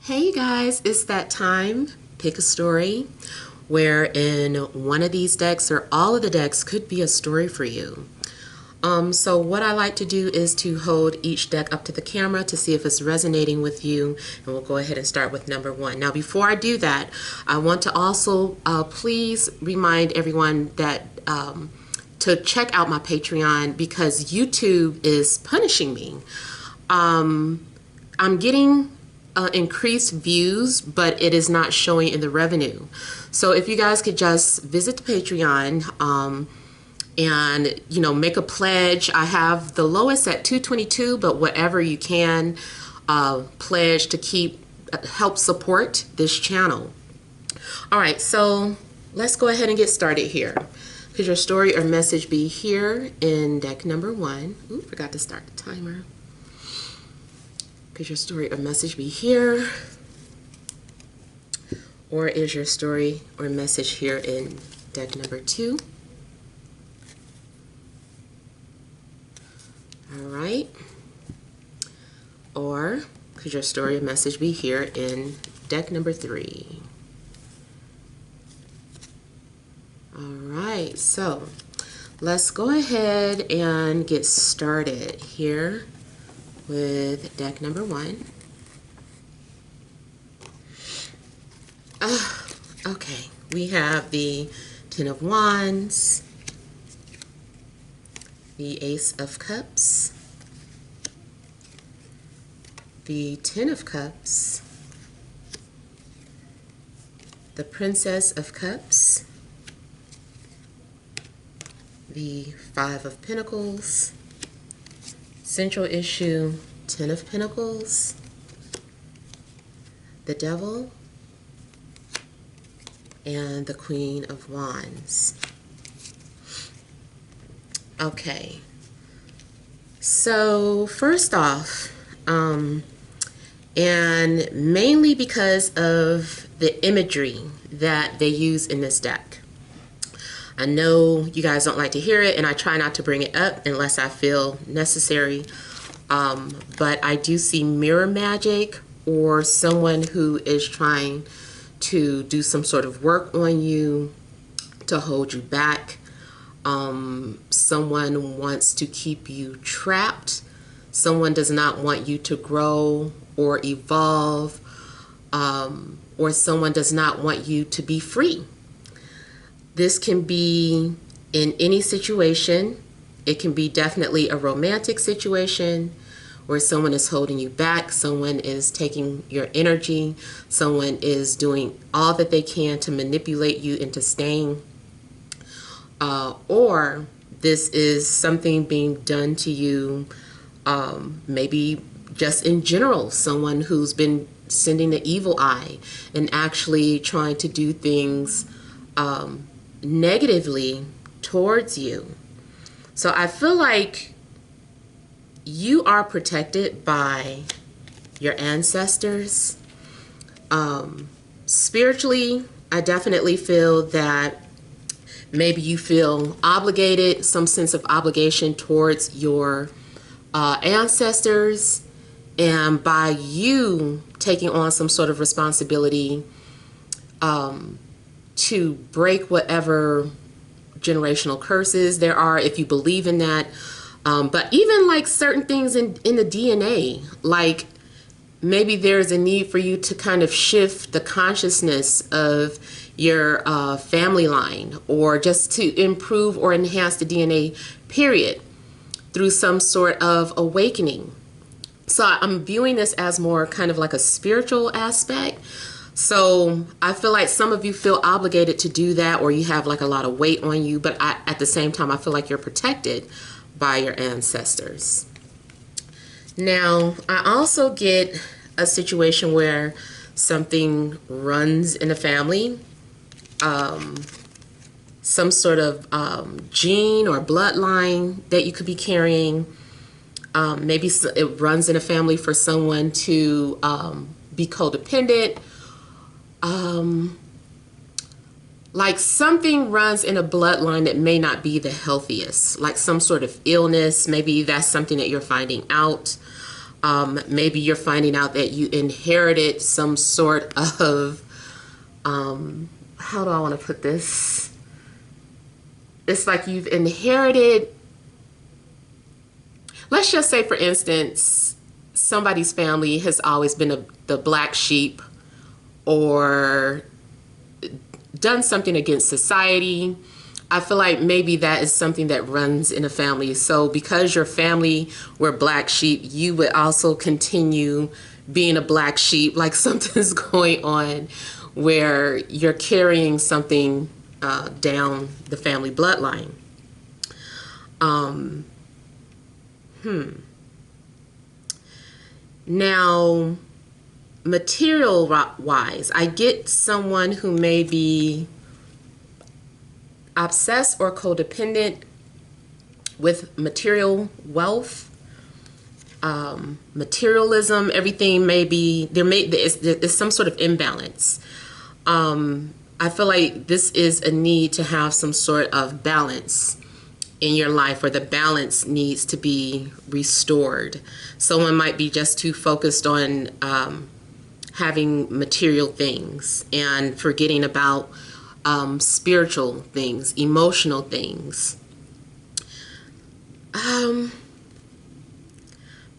Hey you guys, it's that time. Pick a story where in one of these decks or all of the decks could be a story for you. So what I like to do is to hold each deck up to the camera to see if it's resonating with you, and we'll go ahead and start with number one. Now before I do that, I want to also please remind everyone that to check out my Patreon because YouTube is punishing me. I'm getting increased views, but it is not showing in the revenue. So if you guys could just visit the Patreon and make a pledge. I have the lowest at $2.22, but whatever you can pledge to help support this channel. All right, so let's go ahead and get started here. Could your story or message be here in deck number one? Ooh, forgot to start the timer. Could your story or message be here? Or is your story or message here in deck number two? All right. Or could your story or message be here in deck number three? All right, so let's go ahead and get started here with deck number one. Okay, we have the Ten of Wands, the Ace of Cups, the Ten of Cups, the Princess of Cups, the Five of Pentacles, central issue, Ten of Pentacles, the Devil, and the Queen of Wands. Okay, so first off, and mainly because of the imagery that they use in this deck. I know you guys don't like to hear it, and I try not to bring it up unless I feel necessary, but I do see mirror magic or someone who is trying to do some sort of work on you to hold you back. Someone wants to keep you trapped. Someone does not want you to grow or evolve, or someone does not want you to be free. This can be in any situation. It can be definitely a romantic situation where someone is holding you back, someone is taking your energy, someone is doing all that they can to manipulate you into staying, or this is something being done to you, maybe just in general, someone who's been sending the evil eye and actually trying to do things negatively towards you. So I feel like you are protected by your ancestors. Spiritually, I definitely feel that maybe you feel obligated, some sense of obligation towards your ancestors, and by you taking on some sort of responsibility to break whatever generational curses there are, if you believe in that. But even like certain things in the DNA, like maybe there's a need for you to kind of shift the consciousness of your family line, or just to improve or enhance the DNA, period, through some sort of awakening. So I'm viewing this as more kind of like a spiritual aspect. So I feel like some of you feel obligated to do that, or you have like a lot of weight on you, but at the same time, I feel like you're protected by your ancestors. Now, I also get a situation where something runs in a family, some sort of gene or bloodline that you could be carrying. Maybe it runs in a family for someone to be codependent. Like something runs in a bloodline that may not be the healthiest, like some sort of illness. Maybe that's something that you're finding out. Maybe you're finding out that you inherited some sort of, how do I want to put this? It's like you've inherited, let's just say, for instance, somebody's family has always been the black sheep, or done something against society. I feel like maybe that is something that runs in a family. So because your family were black sheep, you would also continue being a black sheep, like something's going on where you're carrying something down the family bloodline. Now, material wise, I get someone who may be obsessed or codependent with material wealth, materialism. Everything may be there's some sort of imbalance. I feel like this is a need to have some sort of balance in your life, where the balance needs to be restored. Someone might be just too focused on having material things and forgetting about spiritual things, emotional things.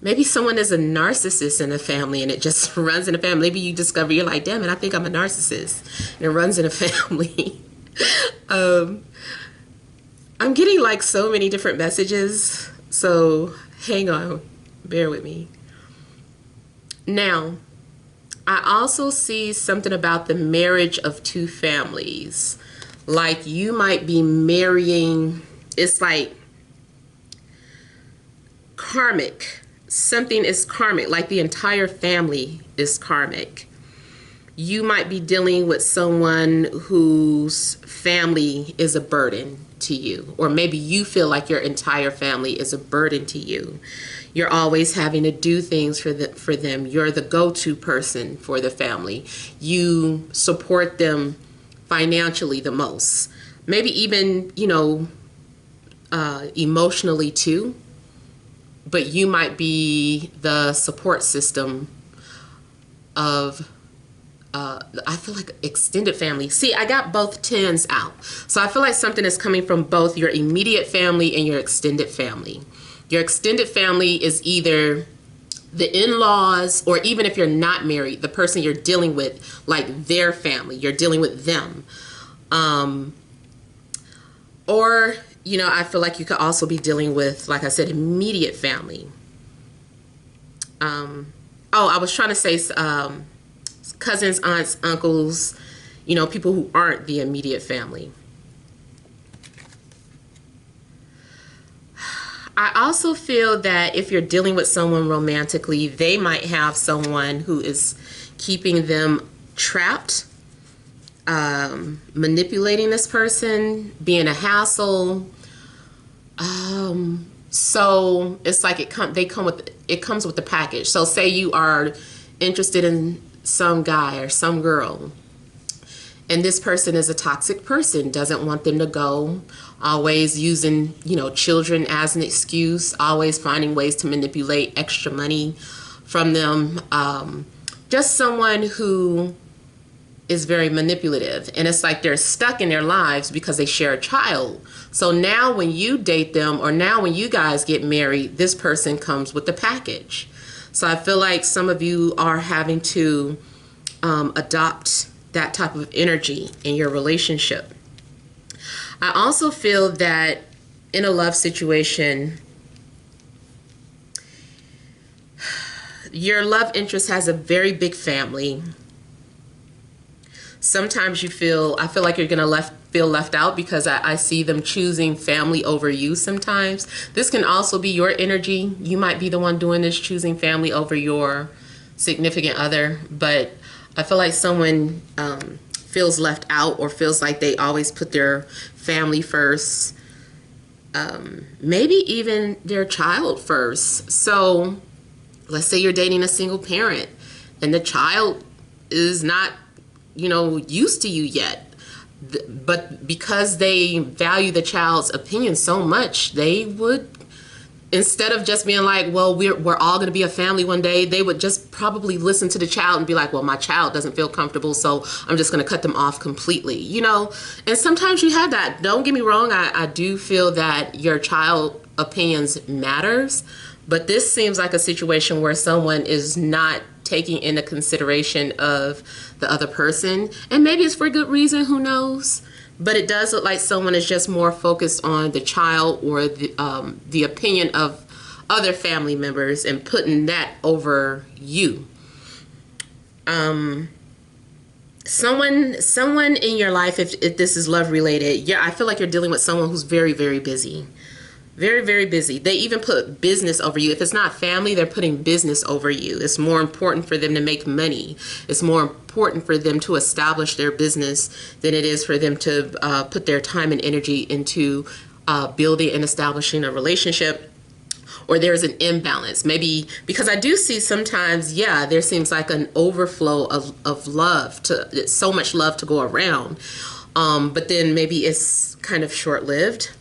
Maybe someone is a narcissist in a family and it just runs in a family. Maybe you discover, you're like, damn it, I think I'm a narcissist, and it runs in a family. I'm getting like so many different messages, so hang on, bear with me. Now, I also see something about the marriage of two families. Like you might be marrying, it's like karmic. Something is karmic, like the entire family is karmic. You might be dealing with someone whose family is a burden to you, or maybe you feel like your entire family is a burden to you. You're always having to do things for them. You're the go-to person for the family. You support them financially the most. Maybe even, emotionally too. But you might be the support system of, I feel like extended family. See, I got both tens out. So I feel like something is coming from both your immediate family and your extended family. Your extended family is either the in-laws, or even if you're not married, the person you're dealing with, like their family, you're dealing with them. Or, I feel like you could also be dealing with, like I said, immediate family. I was trying to say cousins, aunts, uncles, people who aren't the immediate family. I also feel that if you're dealing with someone romantically, they might have someone who is keeping them trapped, manipulating this person, being a hassle. So it's like it comes with the package. So say you are interested in some guy or some girl, and this person is a toxic person, doesn't want them to go, always using, children as an excuse, always finding ways to manipulate extra money from them. Just someone who is very manipulative, and it's like they're stuck in their lives because they share a child. So now when you date them, or now when you guys get married, this person comes with the package. So I feel like some of you are having to adopt that type of energy in your relationship. I also feel that in a love situation, your love interest has a very big family. Sometimes I feel like you're gonna feel left out, because I see them choosing family over you sometimes. This can also be your energy. You might be the one doing this, choosing family over your significant other. But I feel like someone feels left out, or feels like they always put their family first. Maybe even their child first. So let's say you're dating a single parent and the child is not used to you yet, but because they value the child's opinion so much, they would instead of just being like, well, we're all going to be a family one day, they would just probably listen to the child and be like, well, my child doesn't feel comfortable, so I'm just going to cut them off completely, you know. And sometimes you have that. Don't get me wrong, I do feel that your child opinions matters, but this seems like a situation where someone is not taking into consideration of the other person, and maybe it's for good reason, who knows. But it does look like someone is just more focused on the child or the opinion of other family members and putting that over you. Someone in your life, if this is love related, yeah, I feel like you're dealing with someone who's very, very busy. Very, very busy. They even put business over you. If it's not family, they're putting business over you. It's more important for them to make money. It's more important for them to establish their business than it is for them to put their time and energy into building and establishing a relationship. Or there's an imbalance. Maybe because I do see sometimes, yeah, there seems like an overflow of love, so much love to go around. But then maybe it's kind of short-lived.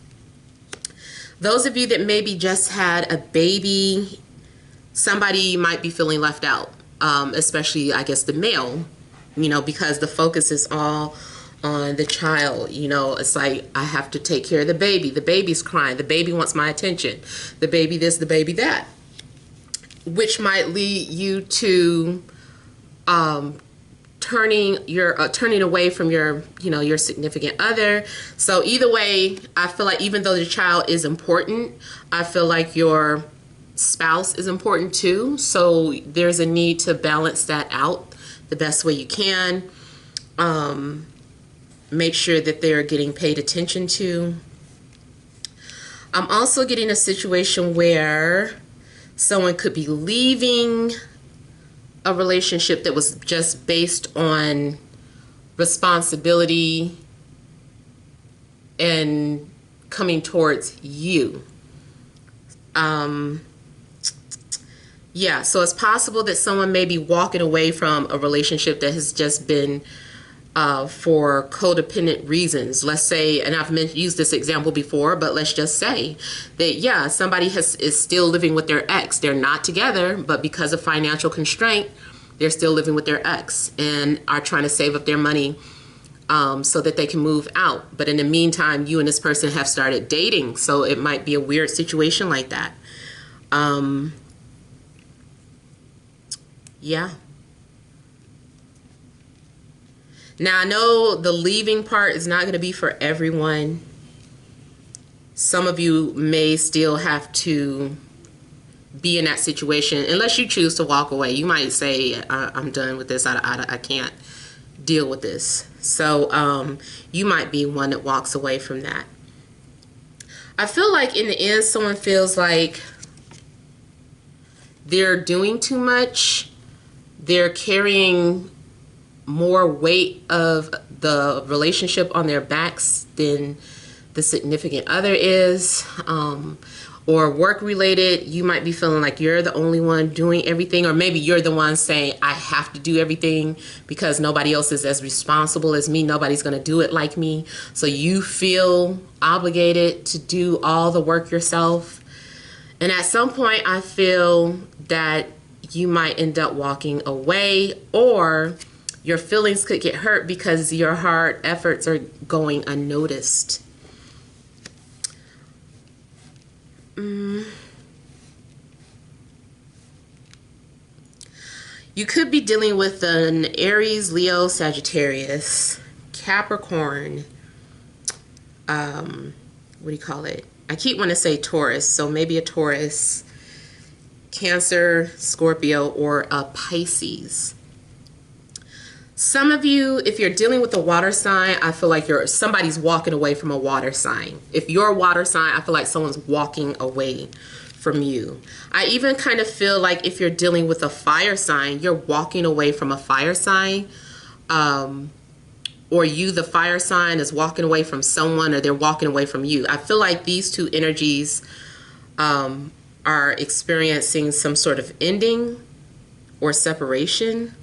Those of you that maybe just had a baby, somebody might be feeling left out, especially, I guess, the male, you know, because the focus is all on the child. You know, it's like, I have to take care of the baby. The baby's crying. The baby wants my attention. The baby this, the baby that, which might lead you to turning away from your, you know, your significant other. So either way, I feel like even though the child is important, I feel like your spouse is important too. So there's a need to balance that out the best way you can. Make sure that they're getting paid attention to. I'm also getting a situation where someone could be leaving a relationship that was just based on responsibility and coming towards you. Yeah, so it's possible that someone may be walking away from a relationship that has just been for codependent reasons. Let's say, and I've used this example before, but let's just say that, yeah, somebody is still living with their ex. They're not together, but because of financial constraint, they're still living with their ex and are trying to save up their money so that they can move out. But in the meantime, you and this person have started dating, so it might be a weird situation like that. Yeah. Now, I know the leaving part is not going to be for everyone. Some of you may still have to be in that situation unless you choose to walk away. You might say, I'm done with this. I can't deal with this. So you might be one that walks away from that. I feel like in the end, someone feels like they're doing too much. They're carrying more weight of the relationship on their backs than the significant other is. Or work related, you might be feeling like you're the only one doing everything, or maybe you're the one saying, I have to do everything because nobody else is as responsible as me. Nobody's going to do it like me. So you feel obligated to do all the work yourself. And at some point, I feel that you might end up walking away, or your feelings could get hurt because your hard efforts are going unnoticed. You could be dealing with an Aries, Leo, Sagittarius, Capricorn, what do you call it? I keep wanting to say Taurus, so maybe a Taurus, Cancer, Scorpio, or a Pisces. Some of you, if you're dealing with a water sign, I feel like somebody's walking away from a water sign. If you're a water sign, I feel like someone's walking away from you. I even kind of feel like if you're dealing with a fire sign, you're walking away from a fire sign. Or you, the fire sign, is walking away from someone, or they're walking away from you. I feel like these two energies are experiencing some sort of ending or separation.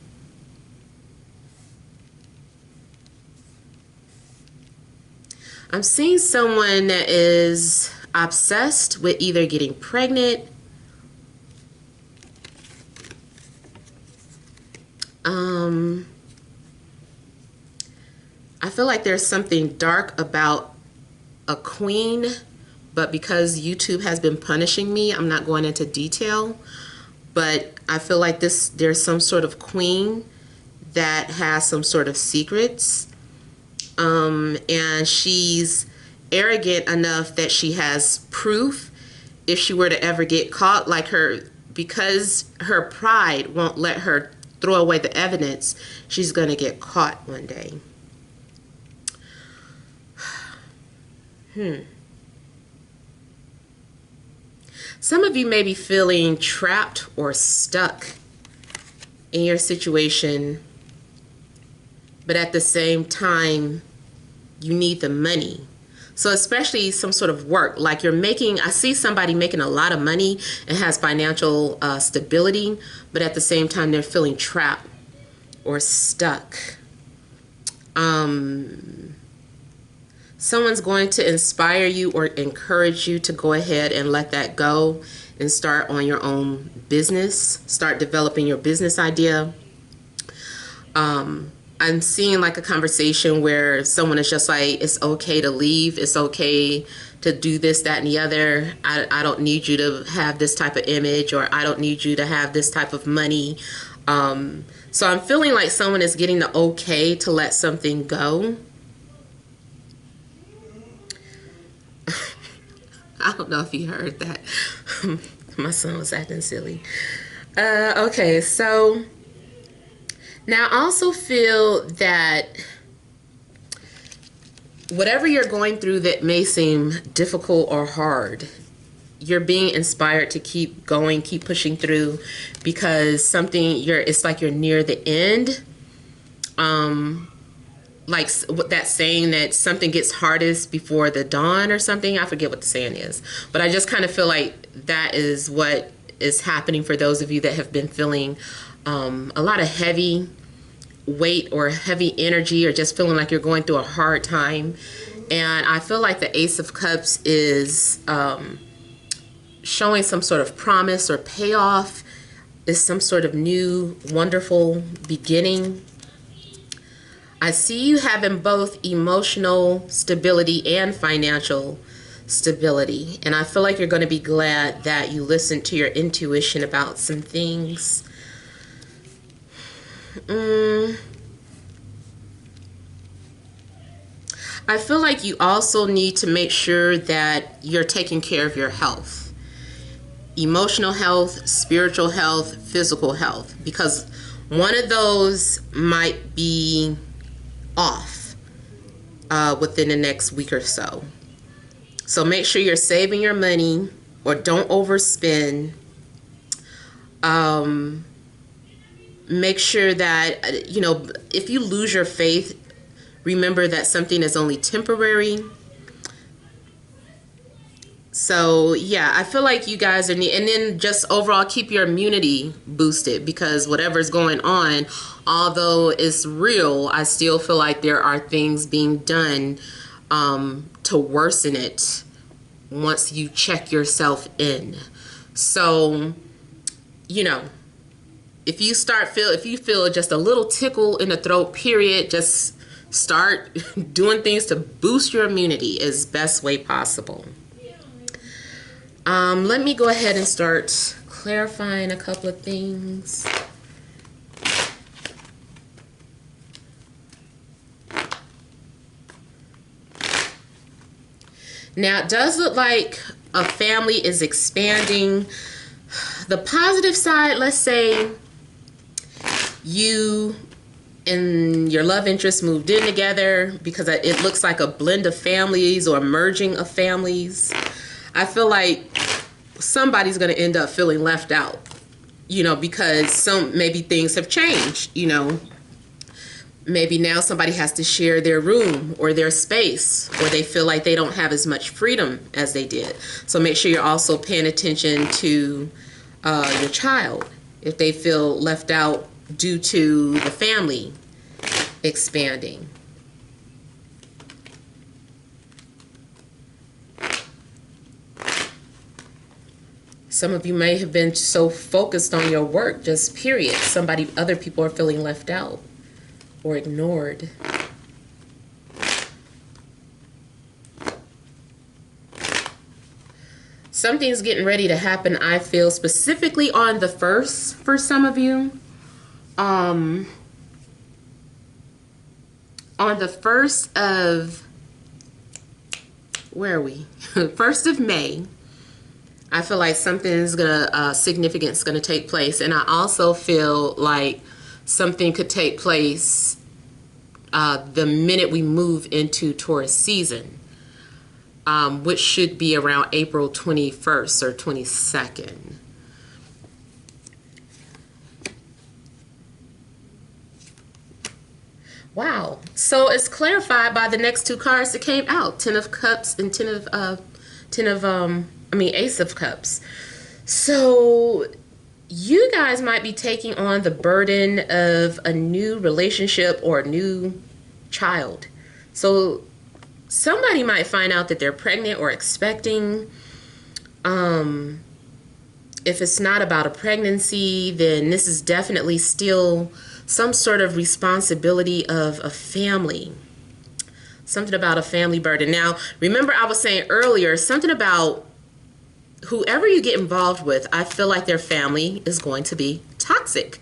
I'm seeing someone that is obsessed with either getting pregnant, I feel like there's something dark about a queen, but because YouTube has been punishing me, I'm not going into detail. But I feel like there's some sort of queen that has some sort of secrets. And she's arrogant enough that she has proof if she were to ever get caught, because her pride won't let her throw away the evidence, she's going to get caught one day. Some of you may be feeling trapped or stuck in your situation, but at the same time, you need the money. So especially some sort of work, like I see somebody making a lot of money and has financial stability, but at the same time, they're feeling trapped or stuck. Someone's going to inspire you or encourage you to go ahead and let that go and start on your own business. Start developing your business idea. I'm seeing like a conversation where someone is just like, it's okay to leave. It's okay to do this, that, and the other. I don't need you to have this type of image, or I don't need you to have this type of money. So I'm feeling like someone is getting the okay to let something go. I don't know if you heard that. My son was acting silly. Okay, so now I also feel that whatever you're going through that may seem difficult or hard, you're being inspired to keep going, keep pushing through, because it's like you're near the end. Like that saying that something gets hardest before the dawn or something. I forget what the saying is, but I just kind of feel like that is what is happening for those of you that have been feeling a lot of heavy weight or heavy energy, or just feeling like you're going through a hard time. And I feel like the Ace of Cups is showing some sort of promise or payoff, is some sort of new wonderful beginning. I see you having both emotional stability and financial stability. And I feel like you're going to be glad that you listened to your intuition about some things. I feel like you also need to make sure that you're taking care of your health. Emotional health, spiritual health, physical health. Because one of those might be off within the next week or so. So make sure you're saving your money, or don't overspend. Make sure that, if you lose your faith, remember that something is only temporary. So yeah, I feel like you guys are and then just overall keep your immunity boosted, because whatever's going on, although it's real, I still feel like there are things being done to worsen it once you check yourself in. So, if you feel just a little tickle in the throat, period, just start doing things to boost your immunity as best way possible. Let me go ahead and start clarifying a couple of things. Now, it does look like a family is expanding. The positive side, let's say you and your love interest moved in together, because it looks like a blend of families or merging of families. I feel like somebody's going to end up feeling left out, because maybe things have changed, Maybe now somebody has to share their room or their space, or they feel like they don't have as much freedom as they did. So make sure you're also paying attention to your child if they feel left out due to the family expanding. Some of you may have been so focused on your work, just period. Other people are feeling left out or ignored. Something's getting ready to happen, I feel, specifically on the 1st for some of you. On the 1st of, where are we? 1st of May, I feel like something's significant's gonna take place. And I also feel like something could take place the minute we move into Taurus season. Which should be around April 21st or 22nd. Wow. So it's clarified by the next two cards that came out. 10 of Cups and Ace of Cups. So you guys might be taking on the burden of a new relationship or a new child. So somebody might find out that they're pregnant or expecting. If it's not about a pregnancy, then this is definitely still some sort of responsibility of a family. Something about a family burden. Now, remember I was saying earlier, something about whoever you get involved with, I feel like their family is going to be toxic.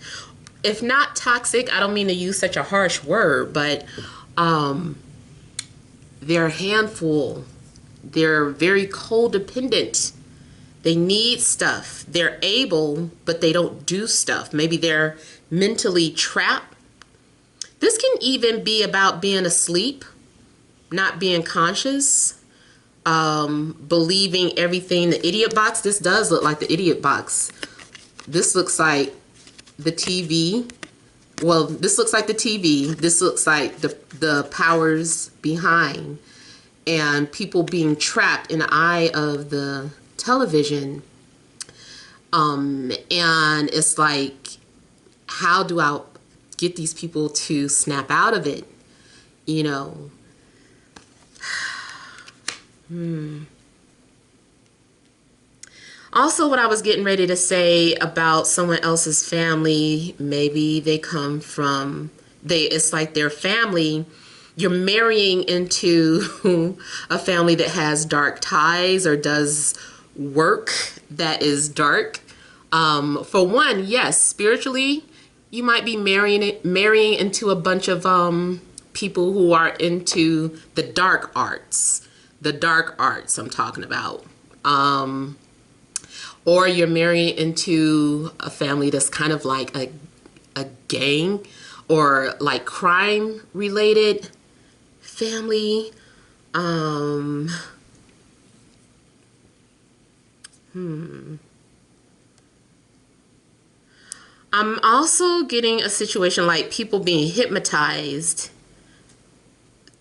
If not toxic, I don't mean to use such a harsh word, but they're a handful. They're very codependent. They need stuff. They're able, but they don't do stuff. Maybe they're mentally trapped. This can even be about being asleep, not being conscious, believing everything. The idiot box, this does look like the idiot box. This looks like the TV. Well, this looks like the TV. This looks like the powers behind, and people being trapped in the eye of the television. And it's like, how do I get these people to snap out of it? You know. Also, what I was getting ready to say about someone else's family, maybe they come from, it's like their family, you're marrying into a family that has dark ties or does work that is dark. For one, yes, spiritually, you might be marrying into a bunch of people who are into the dark arts. The dark arts I'm talking about. Or you're marrying into a family that's kind of like a gang or like crime related family. I'm also getting a situation like people being hypnotized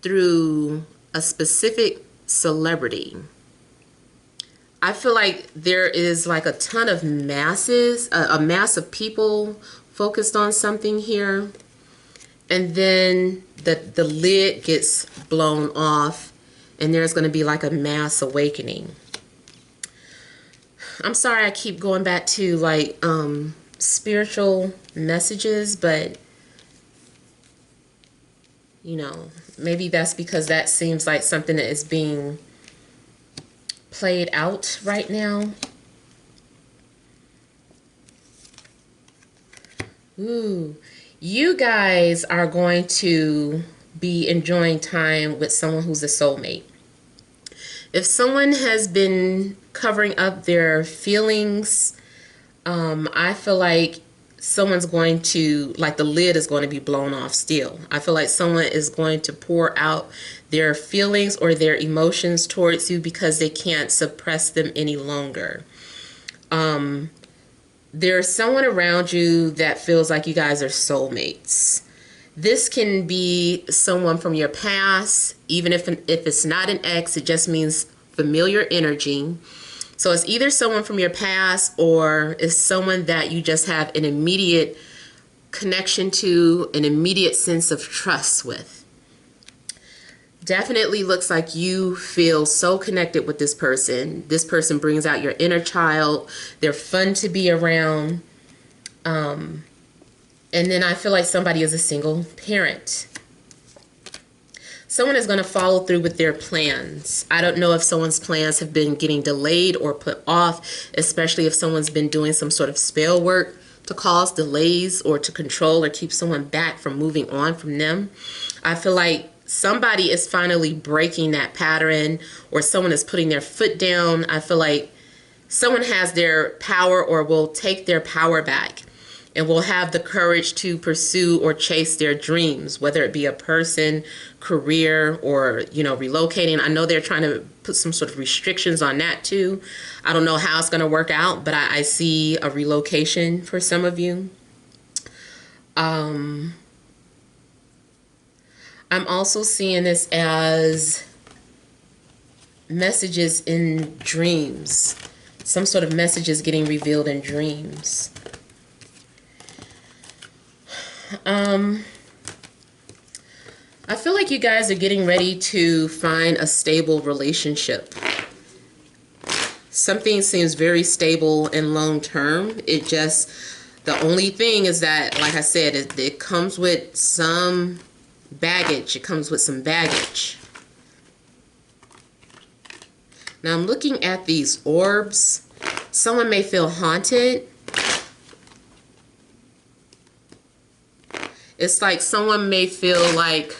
through a specific celebrity. I feel like there is like a ton of masses, a mass of people focused on something here. And then the lid gets blown off and there's going to be like a mass awakening. I'm sorry I keep going back to like spiritual messages, but you know, maybe that's because that seems like something that is being played out right now. Ooh, you guys are going to be enjoying time with someone who's a soulmate. If someone has been covering up their feelings, I feel like someone's going to, like the lid is going to be blown off still. I feel like someone is going to pour out their feelings or their emotions towards you because they can't suppress them any longer. There's someone around you that feels like you guys are soulmates. This can be someone from your past, even if it's not an ex, it just means familiar energy. So it's either someone from your past or it's someone that you just have an immediate connection to, an immediate sense of trust with. Definitely looks like you feel so connected with this person. This person brings out your inner child. They're fun to be around. And then I feel like somebody is a single parent. Someone is going to follow through with their plans. I don't know if someone's plans have been getting delayed or put off, especially if someone's been doing some sort of spell work to cause delays or to control or keep someone back from moving on from them. I feel like somebody is finally breaking that pattern, or someone is putting their foot down. I feel like someone has their power or will take their power back and will have the courage to pursue or chase their dreams, whether it be a person, career, or, you know, relocating. I know they're trying to put some sort of restrictions on that too. I don't know how it's going to work out, but I see a relocation for some of you. I'm also seeing this as messages in dreams. Some sort of messages getting revealed in dreams. I feel like you guys are getting ready to find a stable relationship. Something seems very stable and long term. It just, the only thing is that, like I said, it comes with some baggage. It comes with some baggage. Now I'm looking at these orbs. Someone may feel haunted. It's like someone may feel like,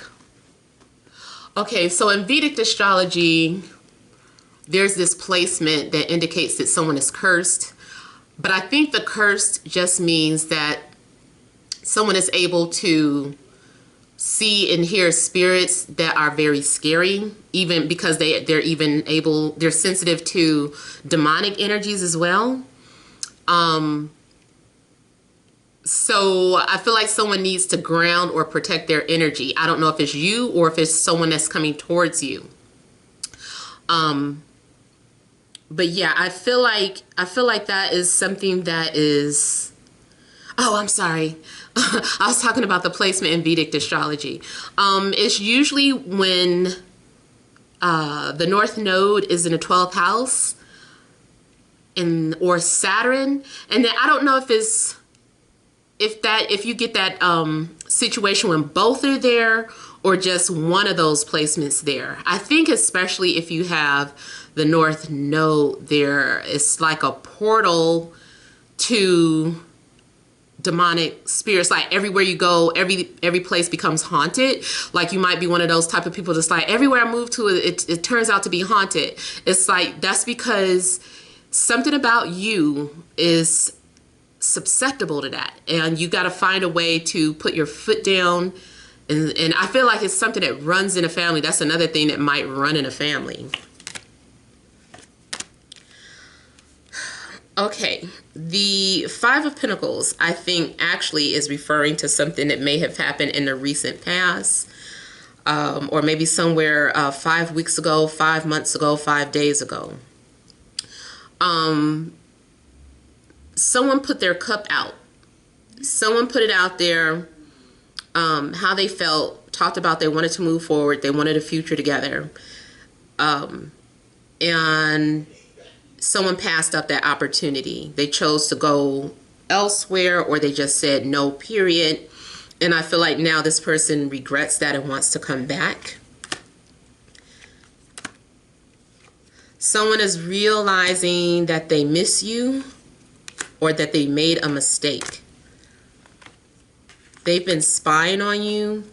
okay, so in Vedic astrology, there's this placement that indicates that someone is cursed. But I think the cursed just means that someone is able to see and hear spirits that are very scary, even because they're sensitive to demonic energies as well. So I feel like someone needs to ground or protect their energy. I don't know if it's you or if it's someone that's coming towards you. But yeah, I feel like that is something that is, oh, I'm sorry. I was talking about the placement in Vedic astrology. It's usually when the North Node is in the 12th house or Saturn. And then I don't know if you get that situation when both are there or just one of those placements there. I think especially if you have the North Node there, it's like a portal to demonic spirits. Like everywhere you go, every place becomes haunted. Like you might be one of those type of people that's like, everywhere I move to, it turns out to be haunted. It's like, that's because something about you is susceptible to that, and you got to find a way to put your foot down. And I feel like it's something that runs in a family. That's another thing that might run in a family. Okay, the Five of Pentacles, I think, actually is referring to something that may have happened in the recent past, or maybe somewhere 5 weeks ago, 5 months ago, 5 days ago. Someone put their cup out. Someone put it out there, how they felt, talked about they wanted to move forward, they wanted a future together. And someone passed up that opportunity. They chose to go elsewhere, or they just said no, period. And I feel like now this person regrets that and wants to come back. Someone is realizing that they miss you, or that they made a mistake. They've been spying on you.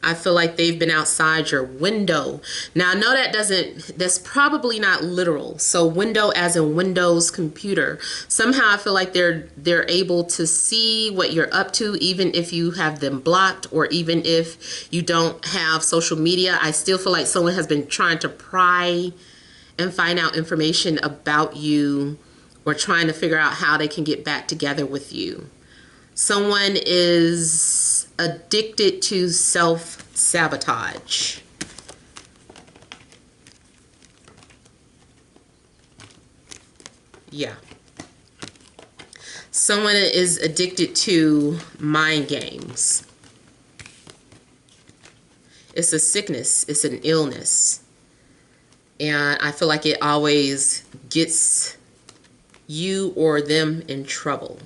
I feel like they've been outside your window. Now, I know that's probably not literal. So window as in Windows computer. Somehow I feel like they're able to see what you're up to, even if you have them blocked, or even if you don't have social media. I still feel like someone has been trying to pry and find out information about you, or trying to figure out how they can get back together with you. Someone is addicted to self-sabotage. Yeah. Someone is addicted to mind games. It's a sickness. It's an illness. And I feel like it always gets you or them in trouble.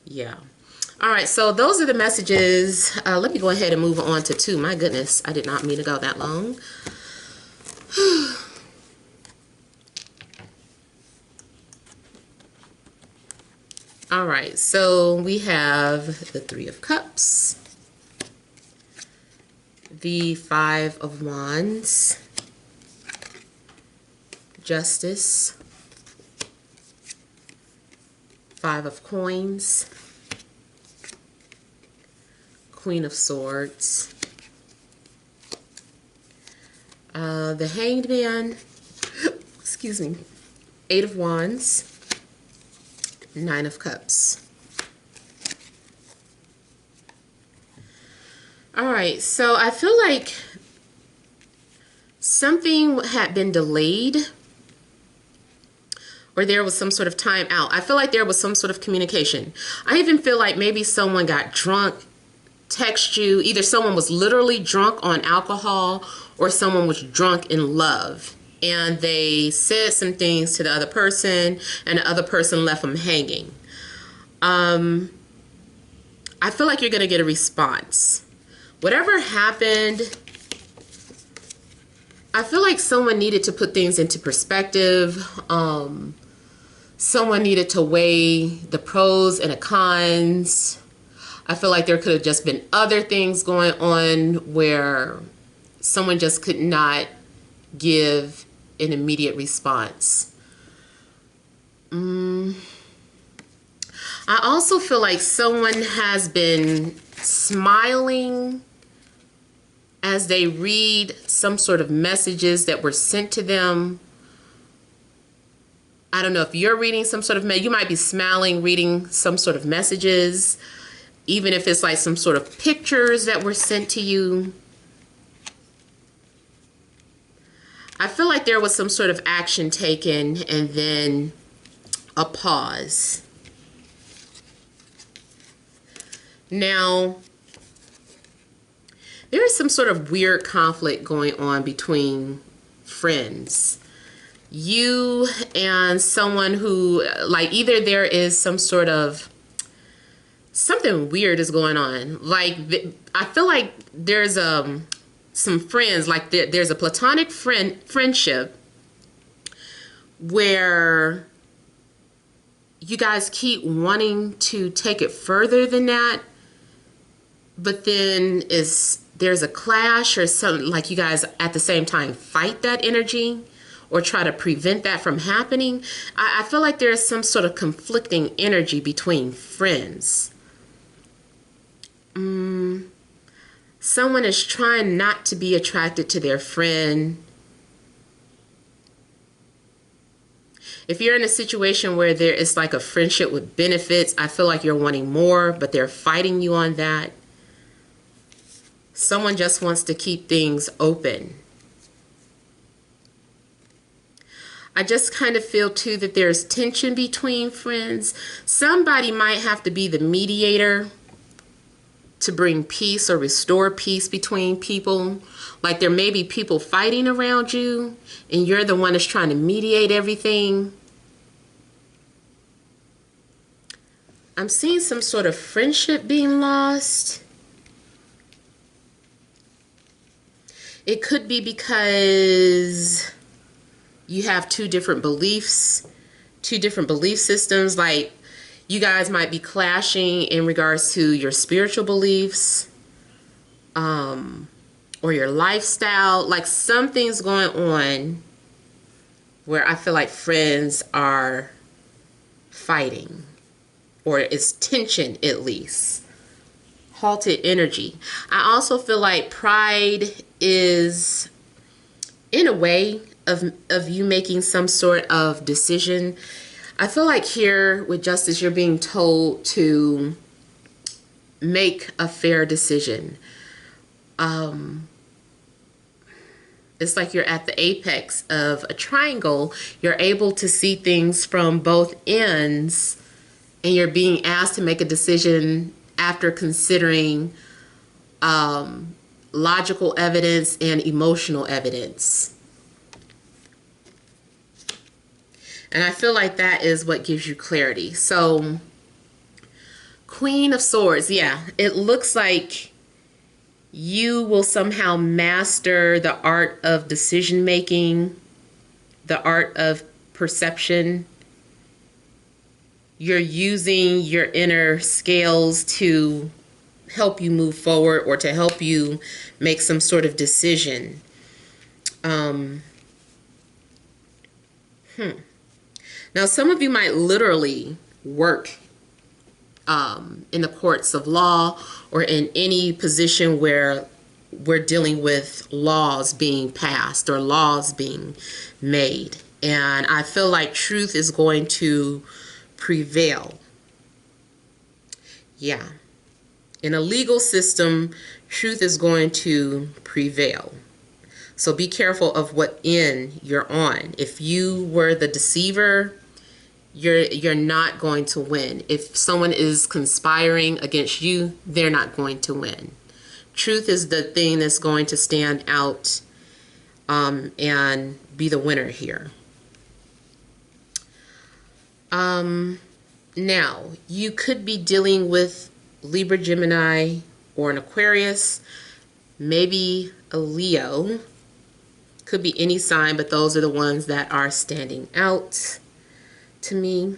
Yeah. All right, so those are the messages. Let me go ahead and move on to 2. My goodness, I did not mean to go that long. All right, so we have the 3 of Cups, the 5 of Wands, Justice, 5 of Coins, Queen of Swords, the Hanged Man, excuse me, 8 of Wands, 9 of Cups. All right, so I feel like something had been delayed, or there was some sort of time out. I feel like there was some sort of communication. I even feel like maybe someone got drunk, text you. Either someone was literally drunk on alcohol or someone was drunk in love. And they said some things to the other person and the other person left them hanging. I feel like you're going to get a response. Whatever happened, I feel like someone needed to put things into perspective. Someone needed to weigh the pros and the cons. I feel like there could have just been other things going on where someone just could not give an immediate response. I also feel like someone has been smiling as they read some sort of messages that were sent to them. I don't know if you're reading some sort of you might be smiling reading some sort of messages, even if it's like some sort of pictures that were sent to you. I feel like there was some sort of action taken and then a pause. Now, there is some sort of weird conflict going on between friends. You and someone who, like, either there is some sort of something weird is going on. Like, I feel like there's some friends, like there's a platonic friendship where you guys keep wanting to take it further than that, but then there's a clash or something, like you guys at the same time fight that energy or try to prevent that from happening. I feel like there's some sort of conflicting energy between friends. Someone is trying not to be attracted to their friend. If you're in a situation where there is like a friendship with benefits, I feel like you're wanting more, but they're fighting you on that. Someone just wants to keep things open. I just kind of feel too that there's tension between friends. Somebody might have to be the mediator to bring peace or restore peace between people. Like there may be people fighting around you and you're the one that's trying to mediate everything. I'm seeing some sort of friendship being lost. It could be because you have two different belief systems. Like you guys might be clashing in regards to your spiritual beliefs, or your lifestyle. Like something's going on where I feel like friends are fighting, or it's tension at least. Halted energy. I also feel like pride is, in a way, of you making some sort of decision. I feel like here with justice, you're being told to make a fair decision. It's like you're at the apex of a triangle. You're able to see things from both ends, and you're being asked to make a decision after considering logical evidence and emotional evidence. And I feel like that is what gives you clarity. So, Queen of Swords, yeah, it looks like you will somehow master the art of decision making, the art of perception. You're using your inner scales to help you move forward or to help you make some sort of decision. Now, some of you might literally work in the courts of law or in any position where we're dealing with laws being passed or laws being made. And I feel like truth is going to prevail. Yeah. In a legal system, truth is going to prevail. So be careful of what end you're on. If you were the deceiver, you're not going to win. If someone is conspiring against you, they're not going to win. Truth is the thing that's going to stand out and be the winner here. Now, you could be dealing with Libra, Gemini, or an Aquarius, maybe a Leo. Could be any sign, but those are the ones that are standing out to me.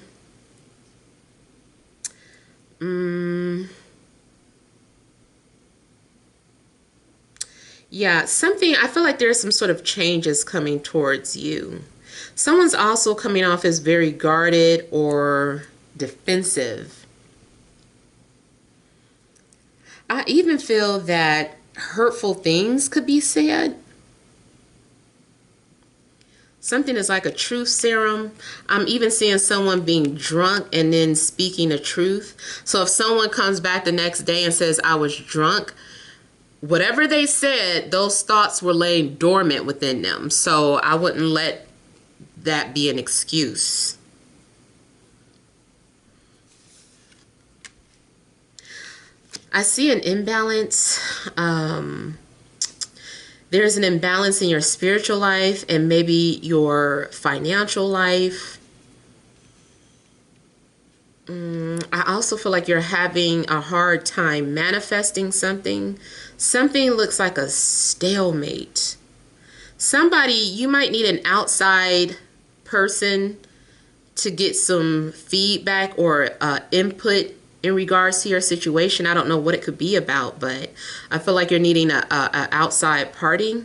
Yeah, something, I feel like there's some sort of changes coming towards you. Someone's also coming off as very guarded or defensive. I even feel that hurtful things could be said. Something is like a truth serum. I'm even seeing someone being drunk and then speaking the truth. So if someone comes back the next day and says, I was drunk, whatever they said, those thoughts were laying dormant within them. So I wouldn't let that be an excuse. I see an imbalance. There's an imbalance in your spiritual life and maybe your financial life. I also feel like you're having a hard time manifesting something. Something looks like a stalemate. Somebody, you might need an outside person to get some feedback or input in regards to your situation. I don't know what it could be about, but I feel like you're needing a outside party.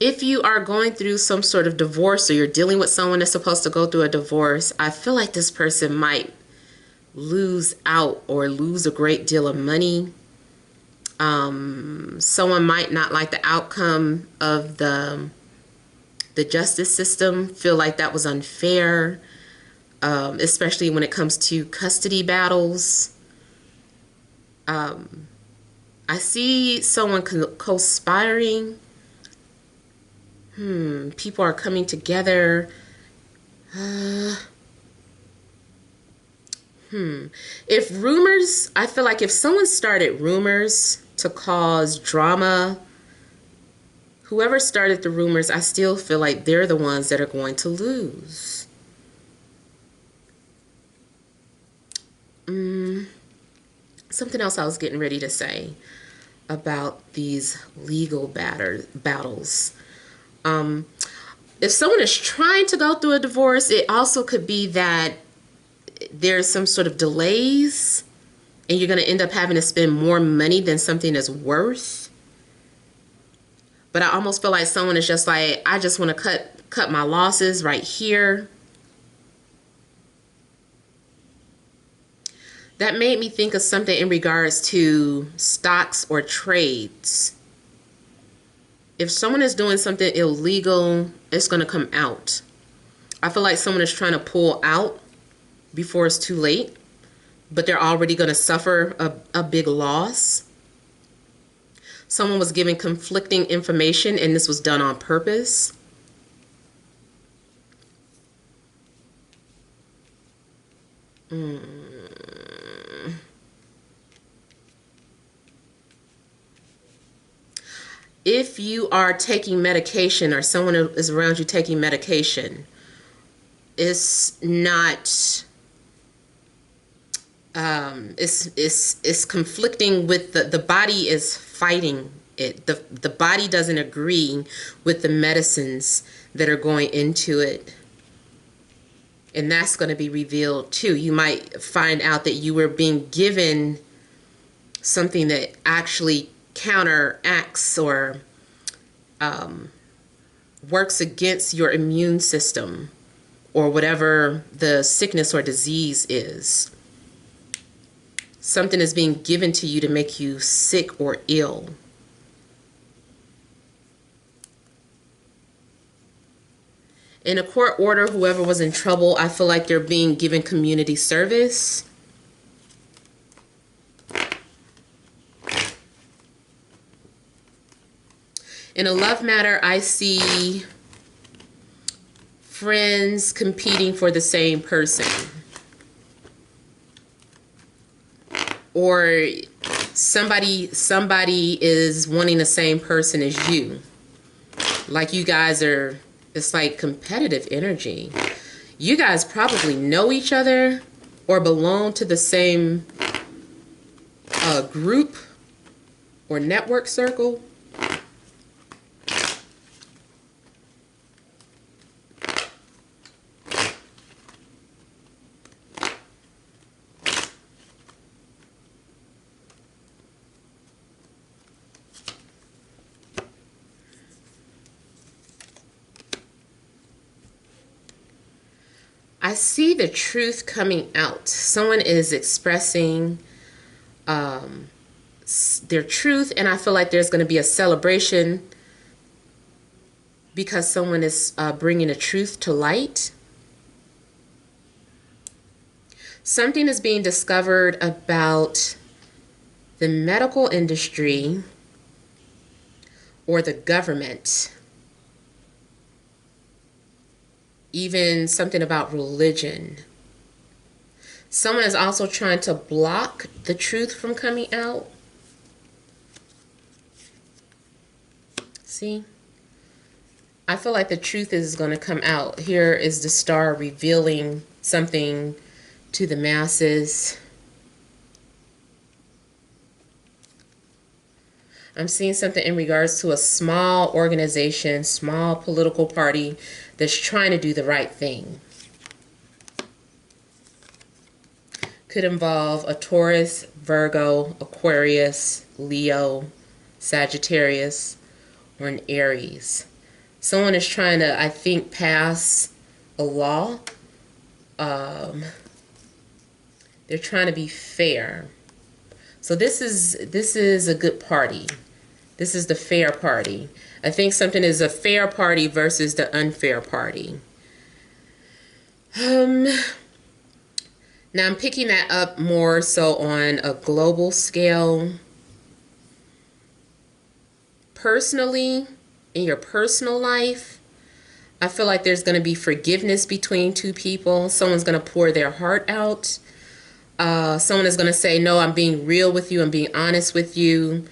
If you are going through some sort of divorce or you're dealing with someone that's supposed to go through a divorce, I feel like this person might lose out or lose a great deal of money. Someone might not like the outcome of the justice system, feel like that was unfair. Especially when it comes to custody battles. I see someone conspiring. People are coming together. If rumors, I feel like if someone started rumors to cause drama, whoever started the rumors, I still feel like they're the ones that are going to lose. Something else I was getting ready to say about these legal battles. If someone is trying to go through a divorce, it also could be that there's some sort of delays and you're going to end up having to spend more money than something is worth. But I almost feel like someone is just like, I just want to cut my losses right here. That made me think of something in regards to stocks or trades. If someone is doing something illegal, it's going to come out. I feel like someone is trying to pull out before it's too late, but they're already going to suffer a big loss. Someone was giving conflicting information and this was done on purpose. if you are taking medication or someone is around you taking medication, it's not, it's conflicting with the body is fighting it. The body doesn't agree with the medicines that are going into it. And that's going to be revealed too. You might find out that you were being given something that actually counteracts or works against your immune system or whatever the sickness or disease is. Something is being given to you to make you sick or ill. In a court order, whoever was in trouble, I feel like they're being given community service. In a love matter, I see friends competing for the same person. Or somebody is wanting the same person as you. Like you guys are, it's like competitive energy. You guys probably know each other or belong to the same group or network circle. I see the truth coming out. Someone is expressing their truth, and I feel like there's going to be a celebration because someone is bringing the truth to light. Something is being discovered about the medical industry or the government. Even something about religion. Someone is also trying to block the truth from coming out. See? I feel like the truth is going to come out. Here is the star revealing something to the masses. I'm seeing something in regards to a small organization, small political party that's trying to do the right thing. Could involve a Taurus, Virgo, Aquarius, Leo, Sagittarius, or an Aries. Someone is trying to, I think, pass a law. They're trying to be fair. So this is a good party. This is the fair party. I think something is a fair party versus the unfair party. Now I'm picking that up more so on a global scale. Personally, in your personal life, I feel like there's going to be forgiveness between two people. Someone's going to pour their heart out. Someone is going to say, no, I'm being real with you. I'm being honest with you.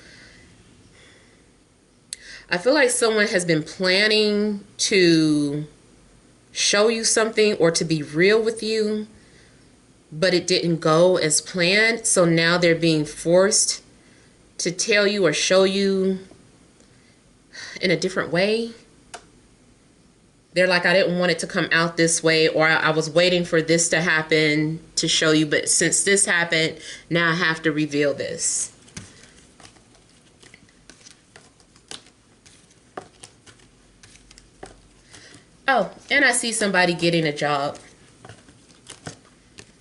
I feel like someone has been planning to show you something or to be real with you, but it didn't go as planned. So now they're being forced to tell you or show you in a different way. They're like, I didn't want it to come out this way, or I was waiting for this to happen to show you, but since this happened, now I have to reveal this. Oh, and I see somebody getting a job.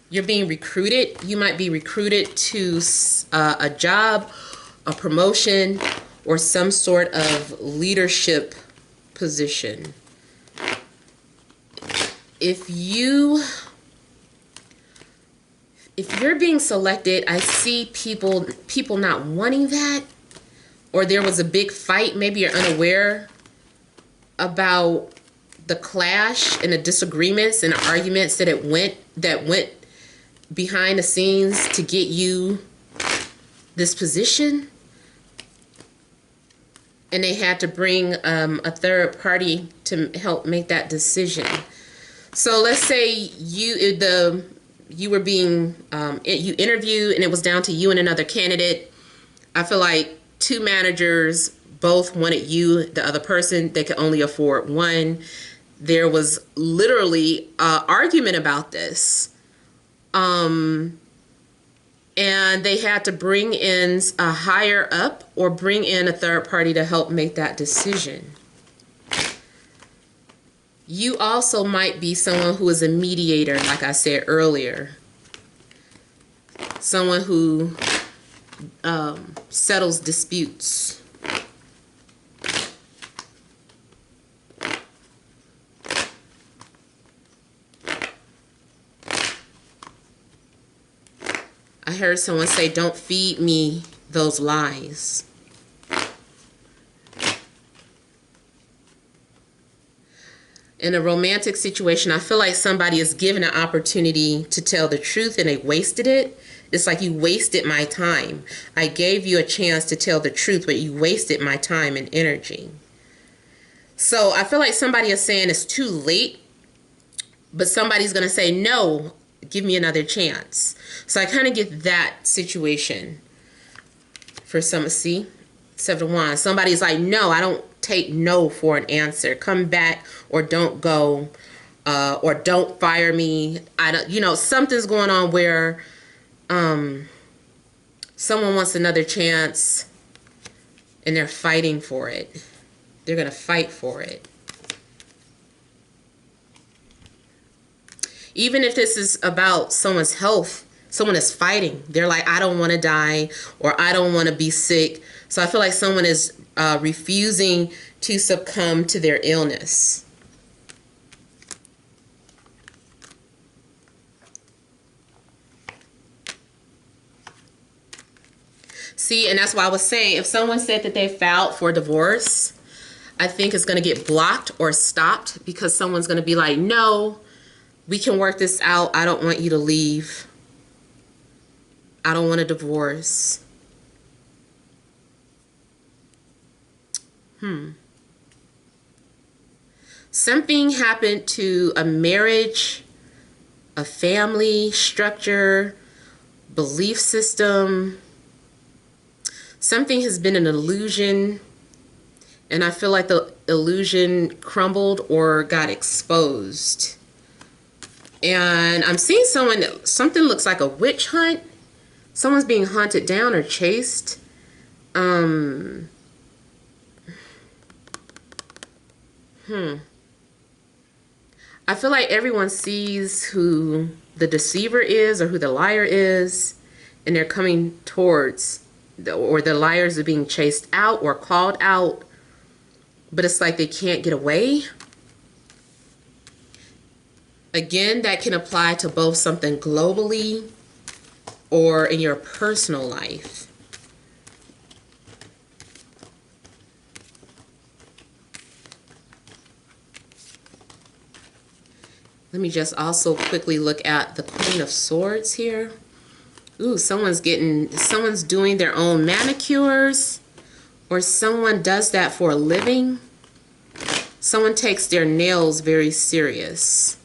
You're being recruited. You might be recruited to a job, a promotion, or some sort of leadership position. If you're being selected, I see people not wanting that, or there was a big fight. Maybe you're unaware about the clash and the disagreements and the arguments that went behind the scenes to get you this position. and they had to bring a third party to help make that decision. So let's say you were being you interviewed, and it was down to you and another candidate. I feel like two managers both wanted you, the other person. They could only afford one. There was literally an argument about this. And they had to bring in a higher up or bring in a third party to help make that decision. You also might be someone who is a mediator, like I said earlier. Someone who settles disputes. I heard someone say, don't feed me those lies. In a romantic situation, I feel like somebody is given an opportunity to tell the truth and they wasted it. It's like, you wasted my time. I gave you a chance to tell the truth, but you wasted my time and energy. So I feel like somebody is saying it's too late, but somebody's going to say, no, give me another chance. So I kind of get that situation for some. See, Seven of Wands. Somebody's like, no, I don't take no for an answer. Come back, or don't go, or don't fire me. I don't, you know, something's going on where someone wants another chance and they're fighting for it. They're going to fight for it. Even if this is about someone's health, someone is fighting. They're like, I don't want to die, or I don't want to be sick. So I feel like someone is refusing to succumb to their illness. See, and that's why I was saying, if someone said that they filed for divorce, I think it's going to get blocked or stopped, because someone's going to be like, no, we can work this out. I don't want you to leave. I don't want a divorce. Something happened to a marriage, a family structure, belief system. Something has been an illusion, and I feel like the illusion crumbled or got exposed. And I'm seeing something looks like a witch hunt. Someone's being hunted down or chased. I feel like everyone sees who the deceiver is or who the liar is, and they're coming towards, or the liars are being chased out or called out, but it's like they can't get away. Again, that can apply to both something globally or in your personal life. Let me just also quickly look at the Queen of Swords here. Ooh, someone's doing their own manicures, or someone does that for a living. Someone takes their nails very serious.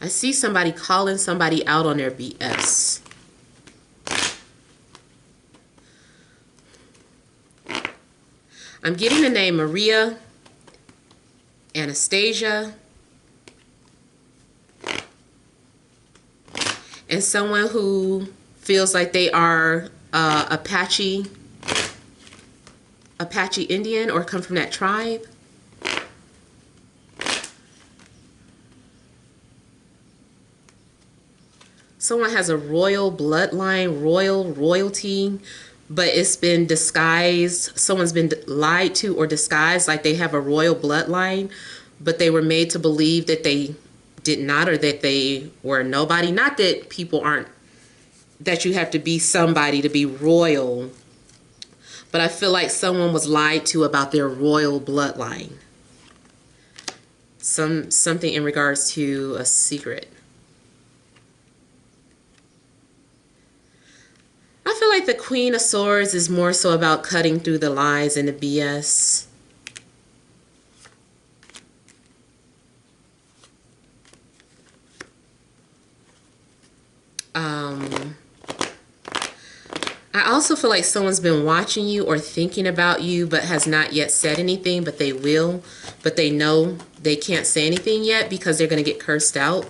I see somebody calling somebody out on their BS. I'm getting the name Maria, Anastasia, and someone who feels like they are Apache Indian or come from that tribe. Someone has a royal bloodline, royalty, but it's been disguised. Someone's been lied to or disguised like they have a royal bloodline, but they were made to believe that they did not, or that they were nobody. Not that people aren't, that you have to be somebody to be royal, but I feel like someone was lied to about their royal bloodline. something in regards to a secret. I feel like the Queen of Swords is more so about cutting through the lies and the BS. I also feel like someone's been watching you or thinking about you but has not yet said anything, but they will. But they know they can't say anything yet because they're going to get cursed out,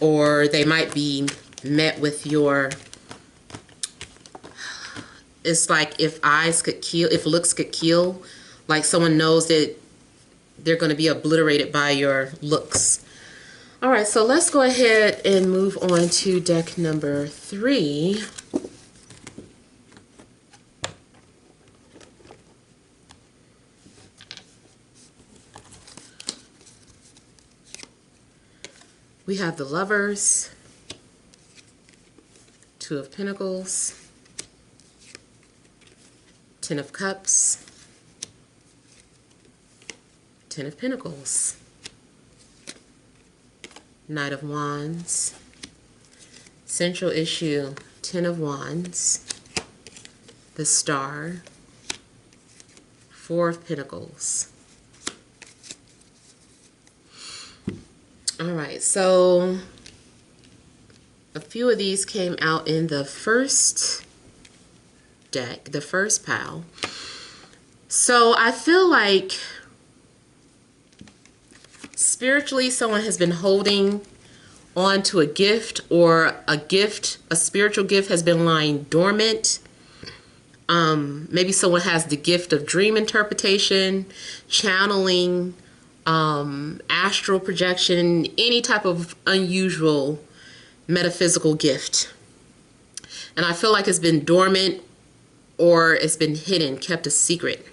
or they might be met with your... It's like if eyes could kill, if looks could kill, like someone knows that they're going to be obliterated by your looks. All right, so let's go ahead and move on to deck number 3. We have the Lovers, Two of Pentacles, Ten of Cups, Ten of Pentacles, Knight of Wands, central issue, Ten of Wands, the Star, Four of Pentacles. All right, so a few of these came out in the first deck, the first pile. So I feel like spiritually someone has been holding on to a gift, or a spiritual gift has been lying dormant. Maybe someone has the gift of dream interpretation, channeling, astral projection, any type of unusual metaphysical gift. And I feel like it's been dormant, or it's been hidden, kept a secret.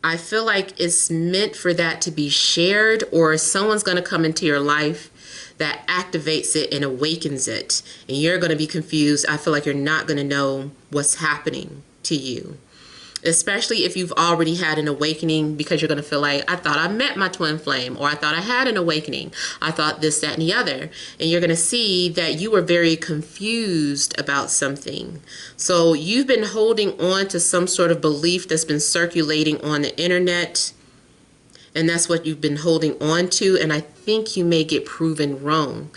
I feel like it's meant for that to be shared, or someone's going to come into your life that activates it and awakens it. And you're going to be confused. I feel like you're not going to know what's happening to you. Especially if you've already had an awakening, because you're going to feel like, I thought I met my twin flame, or I thought I had an awakening. I thought this, that, and the other. And you're going to see that you were very confused about something. So you've been holding on to some sort of belief that's been circulating on the internet. And that's what you've been holding on to. And I think you may get proven wrong.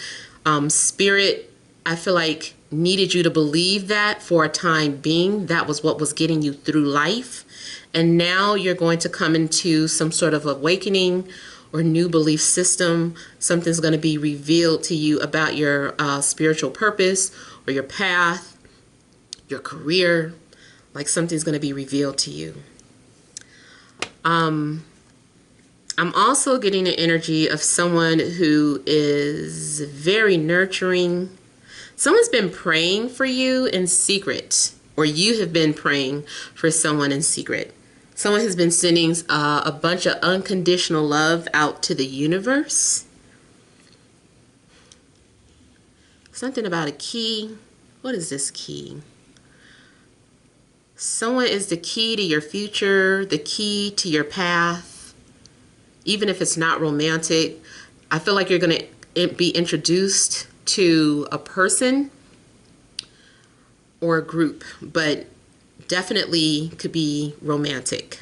Spirit, I feel like, needed you to believe that for a time being. That was what was getting you through life. And now you're going to come into some sort of awakening or new belief system. Something's going to be revealed to you about your spiritual purpose, or your path, your career. Like something's going to be revealed to you. I'm also getting an energy of someone who is very nurturing. Someone's been praying for you in secret, or you have been praying for someone in secret. Someone has been sending a bunch of unconditional love out to the universe. Something about a key. What is this key? Someone is the key to your future, the key to your path. Even if it's not romantic, I feel like you're going to be introduced to a person or a group, but definitely could be romantic.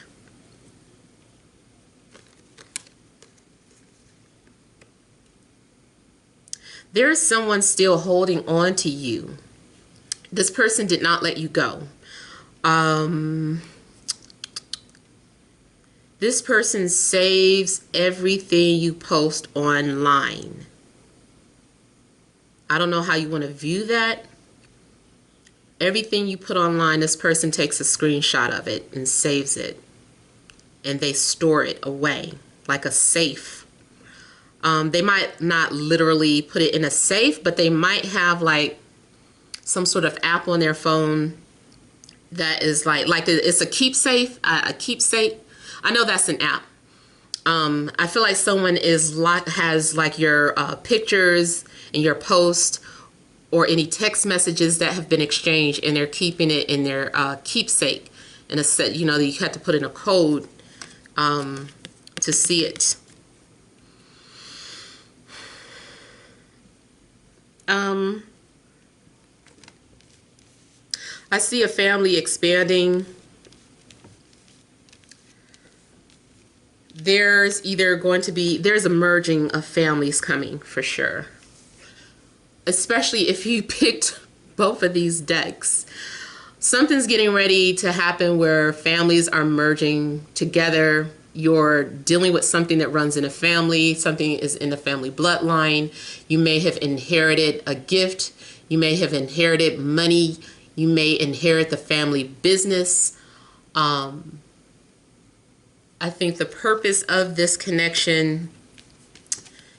There is someone still holding on to you. This person did not let you go. This person saves everything you post online. I don't know how you want to view that. Everything you put online, this person takes a screenshot of it and saves it. And they store it away like a safe. They might not literally put it in a safe, but they might have like some sort of app on their phone that is like it's a keepsafe, a keepsake. I know that's an app. I feel like someone has like your pictures and your post, or any text messages that have been exchanged, and they're keeping it in their keepsake. And it's set, you have to put in a code to see it. I see a family expanding. There's a merging of families coming for sure. Especially if you picked both of these decks. Something's getting ready to happen where families are merging together. You're dealing with something that runs in a family. Something is in the family bloodline. You may have inherited a gift. You may have inherited money. You may inherit the family business. I think the purpose of this connection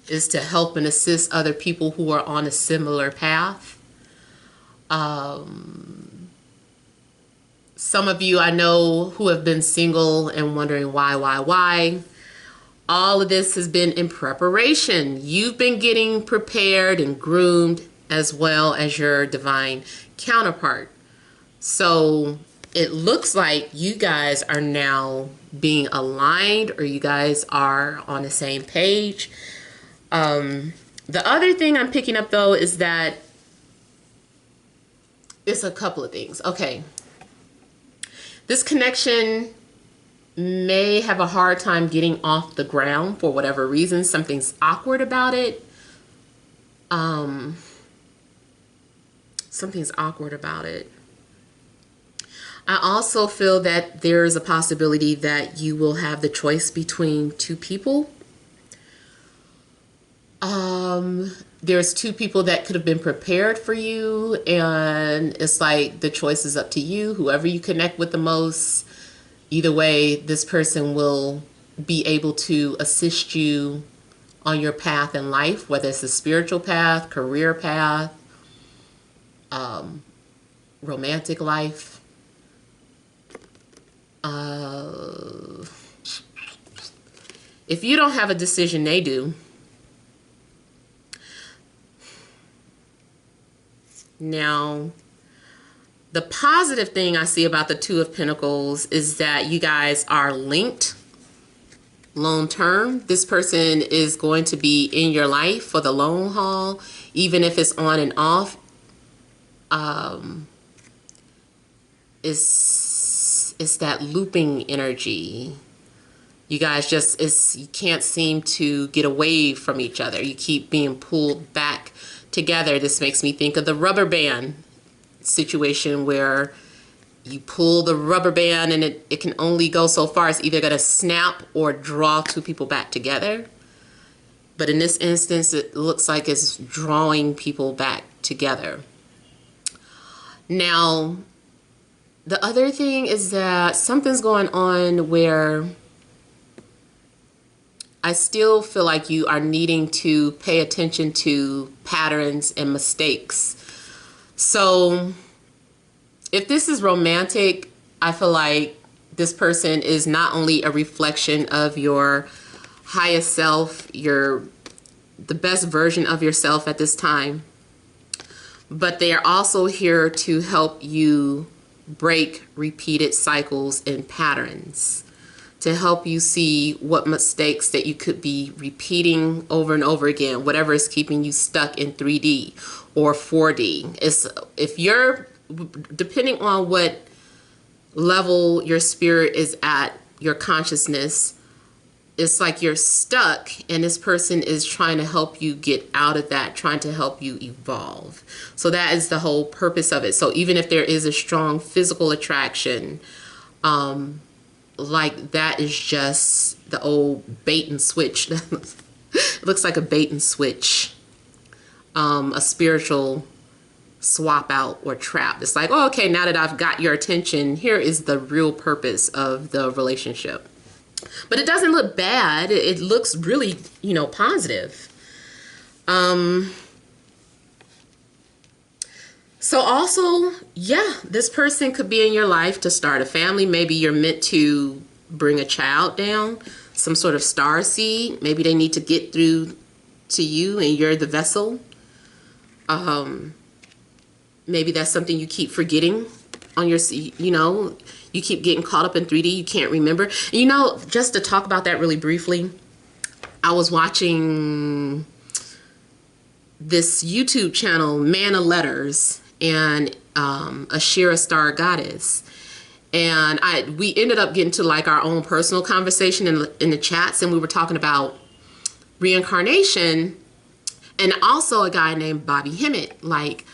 is to help and assist other people who are on a similar path. Some of you I know who have been single and wondering why. All of this has been in preparation. You've been getting prepared and groomed as well as your divine counterpart. So it looks like you guys are now being aligned, or you guys are on the same page. The other thing I'm picking up though is that it's a couple of things. Okay. This connection may have a hard time getting off the ground for whatever reason. Something's awkward about it. Something's awkward about it. I also feel that there's a possibility that you will have the choice between two people. There's two people that could have been prepared for you, and it's like the choice is up to you, whoever you connect with the most. Either way, this person will be able to assist you on your path in life, whether it's a spiritual path, career path, romantic life. If you don't have a decision, they do. Now, the positive thing I see about the Two of Pentacles is that you guys are linked long term. This person is going to be in your life for the long haul, even if it's on and off. It's that looping energy. You guys you can't seem to get away from each other. You keep being pulled back together. This makes me think of the rubber band situation where you pull the rubber band and it can only go so far. It's either going to snap or draw two people back together. But in this instance, it looks like it's drawing people back together. Now, the other thing is that something's going on where I still feel like you are needing to pay attention to patterns and mistakes. So if this is romantic, I feel like this person is not only a reflection of your highest self, the best version of yourself at this time, but they are also here to help you break repeated cycles and patterns, to help you see what mistakes that you could be repeating over and over again, whatever is keeping you stuck in 3D or 4D. If you're, depending on what level your spirit is at, your consciousness, it's like you're stuck and this person is trying to help you get out of that, trying to help you evolve. So that is the whole purpose of it. So even if there is a strong physical attraction, like that is just the old bait and switch. It looks like a bait and switch, a spiritual swap out or trap. It's like, oh, okay, now that I've got your attention, here is the real purpose of the relationship. But it doesn't look bad. It looks really, positive. So also, yeah, this person could be in your life to start a family. Maybe you're meant to bring a child down, some sort of star seed. Maybe they need to get through to you and you're the vessel. Maybe that's something you keep forgetting on your, you keep getting caught up in 3D. You can't remember. Just to talk about that really briefly, I was watching this YouTube channel, Man of Letters, and Ashira Star Goddess. And we ended up getting to like our own personal conversation in the chats, and we were talking about reincarnation, and also a guy named Bobby Hemmett. Like,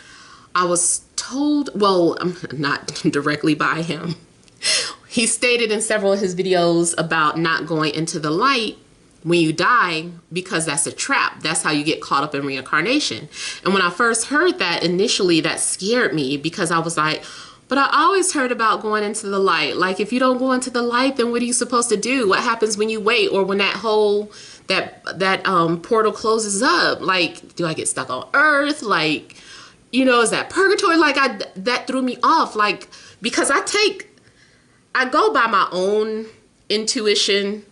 I was told, well, not directly by him. He stated in several of his videos about not going into the light when you die, because that's a trap. That's how you get caught up in reincarnation. And when I first heard that, initially that scared me, because I was like, but I always heard about going into the light. Like, if you don't go into the light, then what are you supposed to do? What happens when you wait, or when that whole that portal closes up? Like, do I get stuck on Earth? Like, you know, is that purgatory? Like, that threw me off. Like, because I go by my own intuition,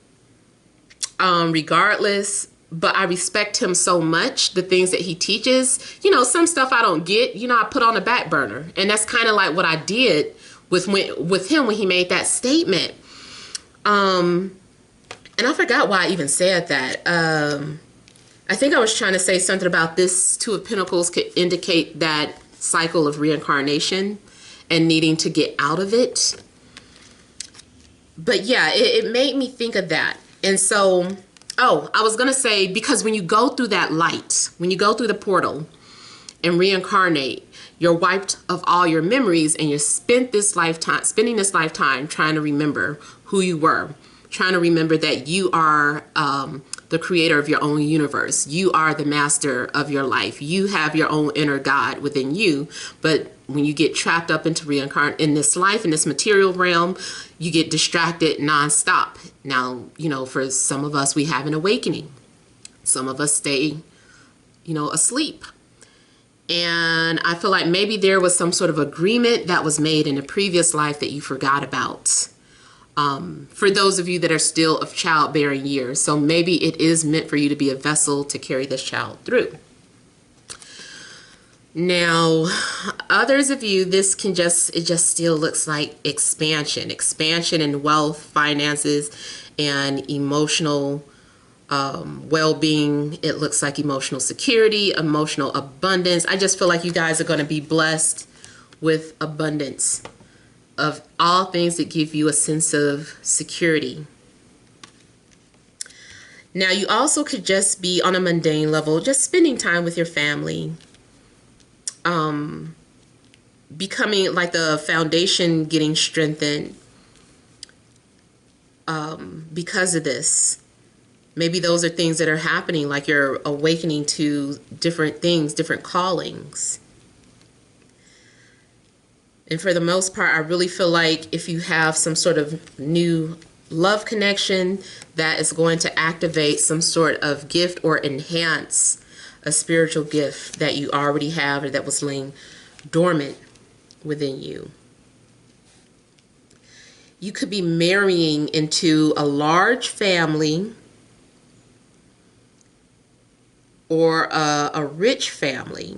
regardless, but I respect him so much, the things that he teaches. You know, some stuff I don't get, you know, I put on the back burner. And that's kind of like what I did with him when he made that statement. And I forgot why I even said that. I think I was trying to say something about this Two of Pentacles could indicate that cycle of reincarnation and needing to get out of it. But yeah, it made me think of that. And so, oh, I was going to say, because when you go through that light, when you go through the portal and reincarnate, you're wiped of all your memories, and you're spending this lifetime trying to remember who you were, trying to remember that you are the creator of your own universe. You are the master of your life. You have your own inner God within you. But when you get trapped up into in this life, in this material realm, you get distracted nonstop. Now, you know, for some of us, we have an awakening. Some of us stay, you know, asleep. And I feel like maybe there was some sort of agreement that was made in a previous life that you forgot about. For those of you that are still of childbearing years. So maybe it is meant for you to be a vessel to carry this child through. Now, others of you, it just still looks like expansion in wealth, finances, and emotional well-being. It looks like emotional security, emotional abundance. I just feel like you guys are going to be blessed with abundance of all things that give you a sense of security. Now, you also could just be on a mundane level, just spending time with your family, becoming like the foundation getting strengthened because of this. Maybe those are things that are happening, like you're awakening to different things, different callings. And for the most part, I really feel like if you have some sort of new love connection, that is going to activate some sort of gift or enhance a spiritual gift that you already have or that was laying dormant within you. You could be marrying into a large family or a rich family.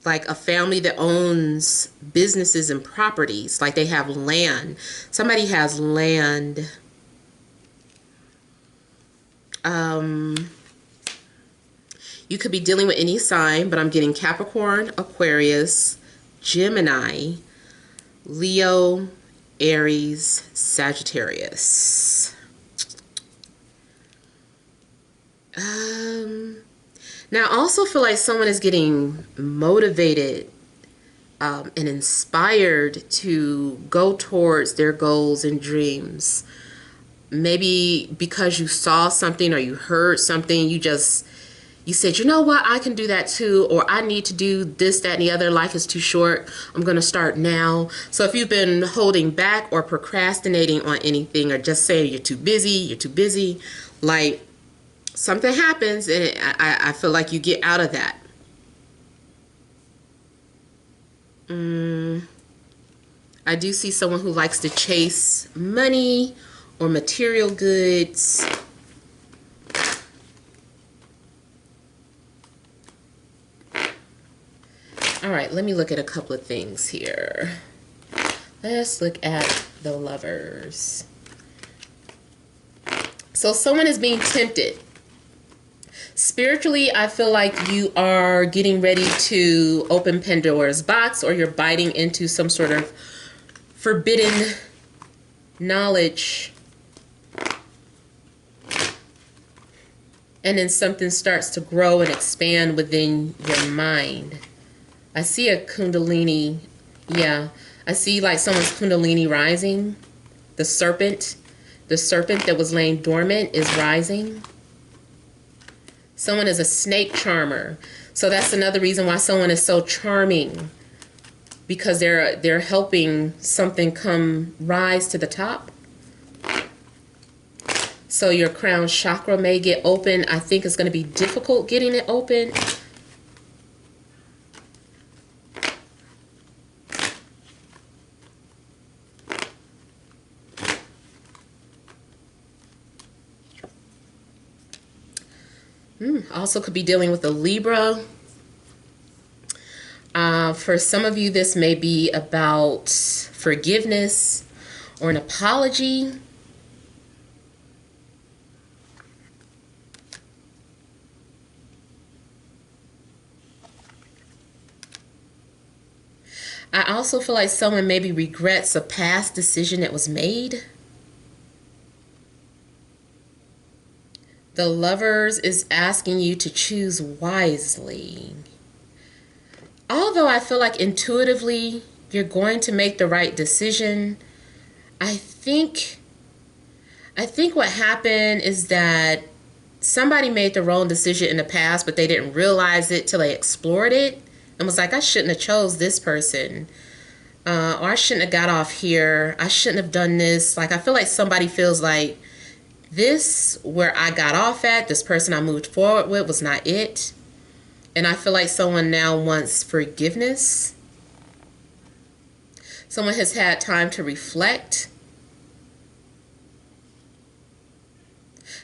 Like a family that owns businesses and properties, like they have land. Somebody has land. You could be dealing with any sign, but I'm getting Capricorn, Aquarius, Gemini, Leo, Aries, Sagittarius. Now, I also feel like someone is getting motivated and inspired to go towards their goals and dreams. Maybe because you saw something or you heard something, you said, you know what, I can do that too, or I need to do this, that, and the other. Life is too short. I'm going to start now. So if you've been holding back or procrastinating on anything, or just saying you're too busy, like, something happens and I feel like you get out of that. I do see someone who likes to chase money or material goods. All right, let me look at a couple of things here. Let's look at the Lovers. So someone is being tempted Spiritually, I feel like you are getting ready to open Pandora's box, or you're biting into some sort of forbidden knowledge. And then something starts to grow and expand within your mind. I see a kundalini. Yeah, I see like someone's kundalini rising. The serpent that was laying dormant is rising. Someone is a snake charmer. So that's another reason why someone is so charming, because they're helping something come rise to the top. So your crown chakra may get open. I think it's going to be difficult getting it open. Also could be dealing with a Libra. For some of you, this may be about forgiveness or an apology. I also feel like someone maybe regrets a past decision that was made. The Lovers is asking you to choose wisely. Although I feel like intuitively you're going to make the right decision, I think what happened is that somebody made the wrong decision in the past, but they didn't realize it till they explored it and was like, I shouldn't have chose this person. Or I shouldn't have got off here. I shouldn't have done this. Like, I feel like somebody feels like this, where I got off at, this person I moved forward with was not it. And I feel like someone now wants forgiveness. Someone has had time to reflect.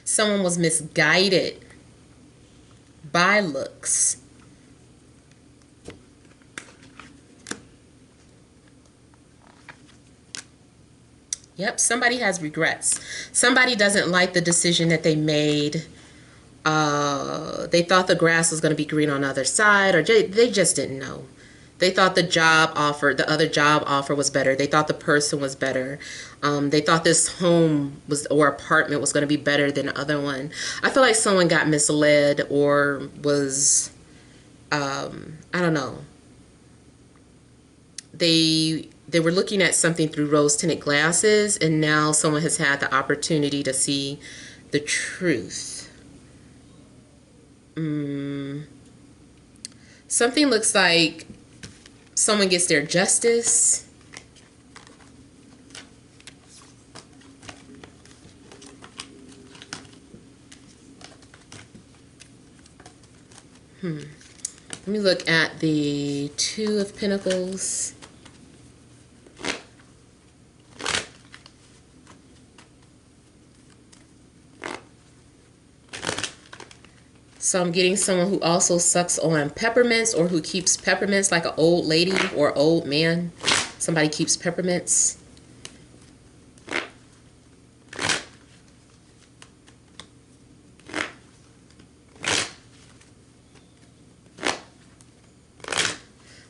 Someone was misguided by looks. Yep, somebody has regrets. Somebody doesn't like the decision that they made. They thought the grass was going to be green on the other side, or they just didn't know. They thought the other job offer was better. They thought the person was better. They thought this home or apartment was going to be better than the other one. I feel like someone got misled or was, I don't know. They were looking at something through rose-tinted glasses, and now someone has had the opportunity to see the truth. Something looks like someone gets their justice. Let me look at the Two of Pentacles. So I'm getting someone who also sucks on peppermints, or who keeps peppermints, like an old lady or old man. Somebody keeps peppermints.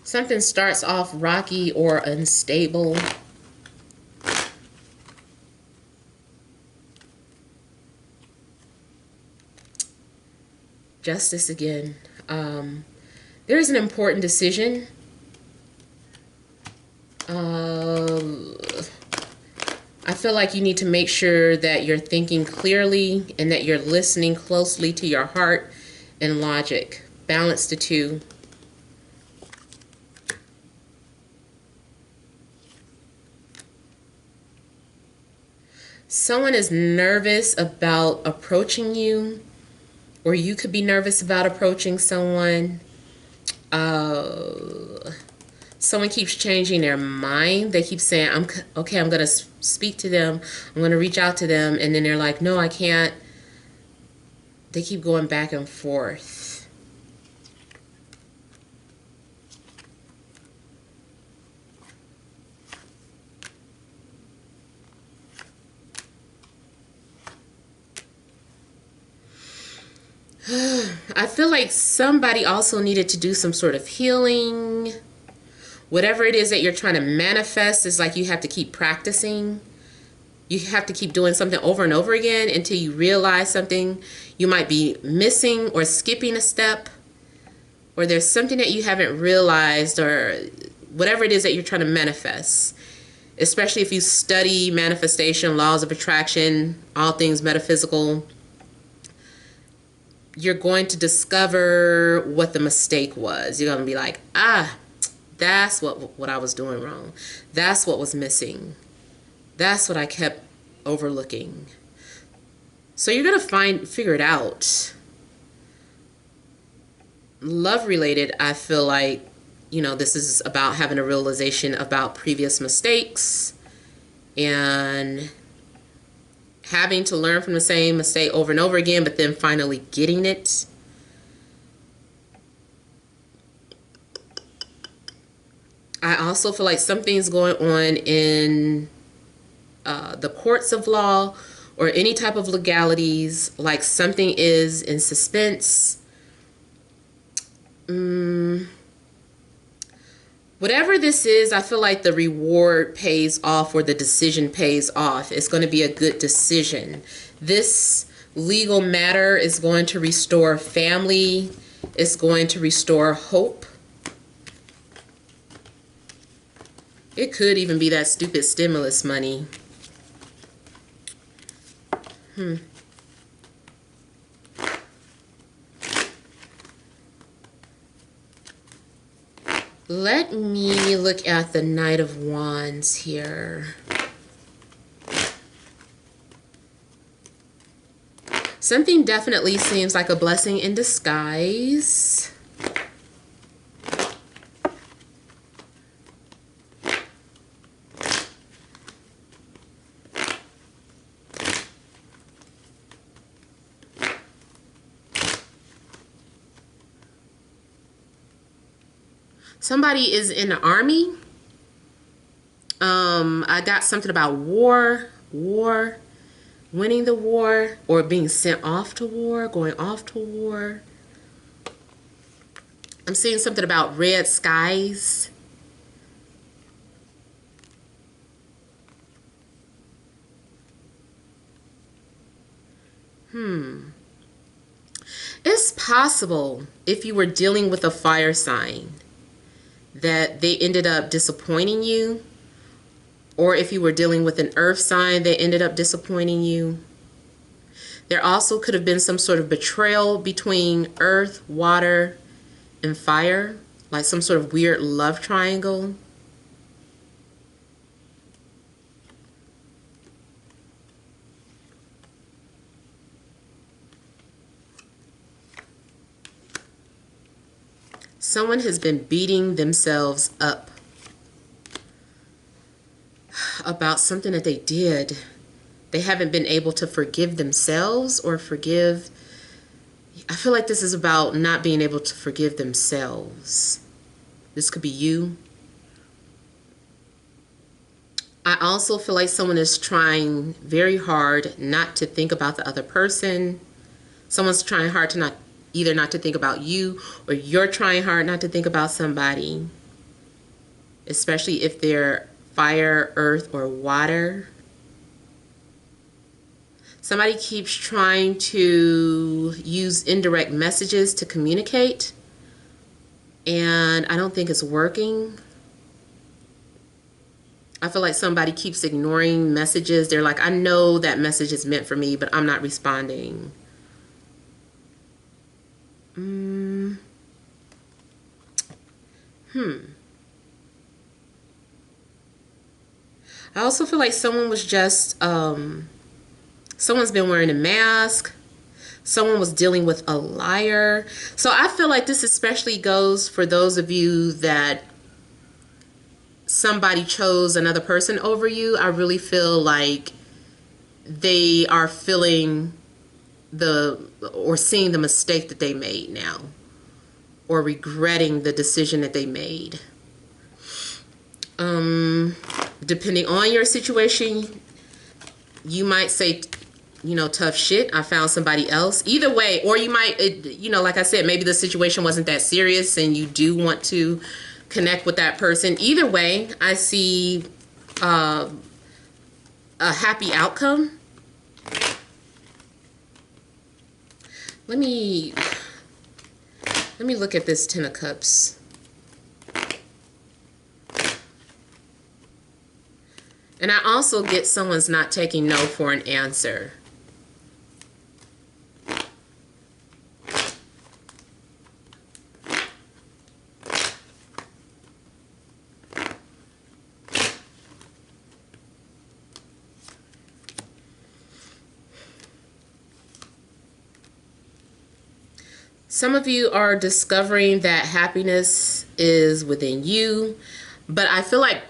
Something starts off rocky or unstable. Justice again. There is an important decision. I feel like you need to make sure that you're thinking clearly and that you're listening closely to your heart and logic. Balance the two. Someone is nervous about approaching you, or you could be nervous about approaching someone. Someone keeps changing their mind. They keep saying, I'm going to speak to them. I'm going to reach out to them. And then they're like, no, I can't. They keep going back and forth. I feel like somebody also needed to do some sort of healing. Whatever it is that you're trying to manifest, is like you have to keep practicing. You have to keep doing something over and over again until you realize something you might be missing or skipping a step, or there's something that you haven't realized, or whatever it is that you're trying to manifest. Especially if you study manifestation, laws of attraction, all things metaphysical, you're going to discover what the mistake was. You're going to be like, that's what I was doing wrong. That's what was missing. That's what I kept overlooking. So you're going to figure it out. Love related, I feel like, this is about having a realization about previous mistakes and having to learn from the same mistake over and over again, but then finally getting it. I also feel like something's going on in the courts of law or any type of legalities, like something is in suspense. Whatever this is, I feel like the reward pays off, or the decision pays off. It's going to be a good decision. This legal matter is going to restore family. It's going to restore hope. It could even be that stupid stimulus money. Let me look at the Knight of Wands here. Something definitely seems like a blessing in disguise. Somebody is in the army. I got something about war, winning the war, or being sent off to war, going off to war. I'm seeing something about red skies. It's possible, if you were dealing with a fire sign, that they ended up disappointing you, or if you were dealing with an earth sign, they ended up disappointing you. There also could have been some sort of betrayal between earth, water, and fire, like some sort of weird love triangle. Someone has been beating themselves up about something that they did. They haven't been able to forgive themselves or forgive. I feel like this is about not being able to forgive themselves. This could be you. I also feel like someone is trying very hard not to think about the other person. Someone's trying hard to not to think about you, or you're trying hard not to think about somebody, especially if they're fire, earth, or water. Somebody keeps trying to use indirect messages to communicate, and I don't think it's working. I feel like somebody keeps ignoring messages. They're like, I know that message is meant for me, but I'm not responding. I also feel like someone was just, someone's been wearing a mask. Someone was dealing with a liar. So I feel like this especially goes for those of you that somebody chose another person over you. I really feel like they are feeling or seeing the mistake that they made now, or regretting the decision that they made. Depending on your situation, you might say tough shit. I found somebody else. Either way, or you might, like I said, maybe the situation wasn't that serious and you do want to connect with that person. Either way, I see a happy outcome. Let me look at this Ten of Cups. And I also get someone's not taking no for an answer. Some of you are discovering that happiness is within you, but I feel like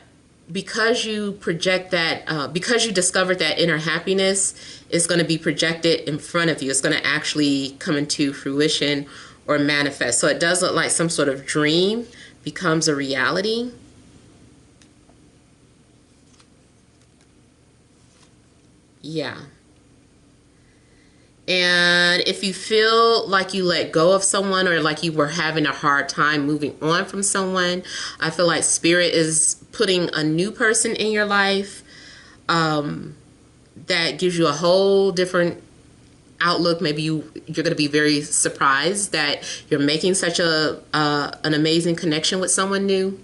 because you project that, because you discovered that inner happiness, it's going to be projected in front of you. It's going to actually come into fruition or manifest. So it does look like some sort of dream becomes a reality. Yeah. And if you feel like you let go of someone or like you were having a hard time moving on from someone, I feel like Spirit is putting a new person in your life that gives you a whole different outlook. Maybe you're going to be very surprised that you're making such an amazing connection with someone new.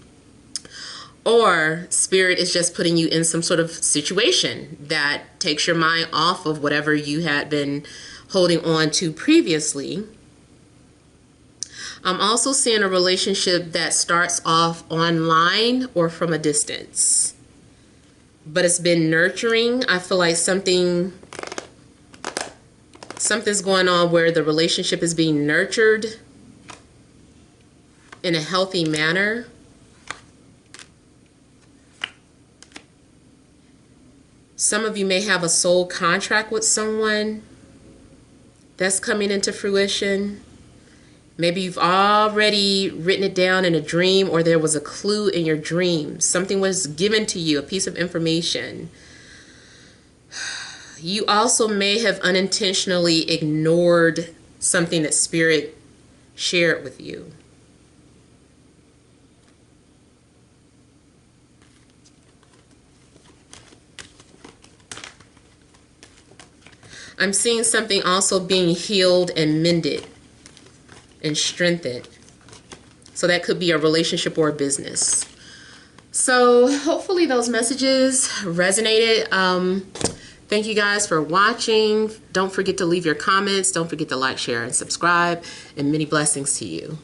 Or Spirit is just putting you in some sort of situation that takes your mind off of whatever you had been holding on to previously. I'm also seeing a relationship that starts off online or from a distance, but it's been nurturing. I feel like something's going on where the relationship is being nurtured in a healthy manner. Some of you may have a soul contract with someone that's coming into fruition. Maybe you've already written it down in a dream, or there was a clue in your dream. Something was given to you, a piece of information. You also may have unintentionally ignored something that Spirit shared with you. I'm seeing something also being healed and mended and strengthened. So that could be a relationship or a business. So hopefully those messages resonated. Thank you guys for watching. Don't forget to leave your comments. Don't forget to like, share, and subscribe. And many blessings to you.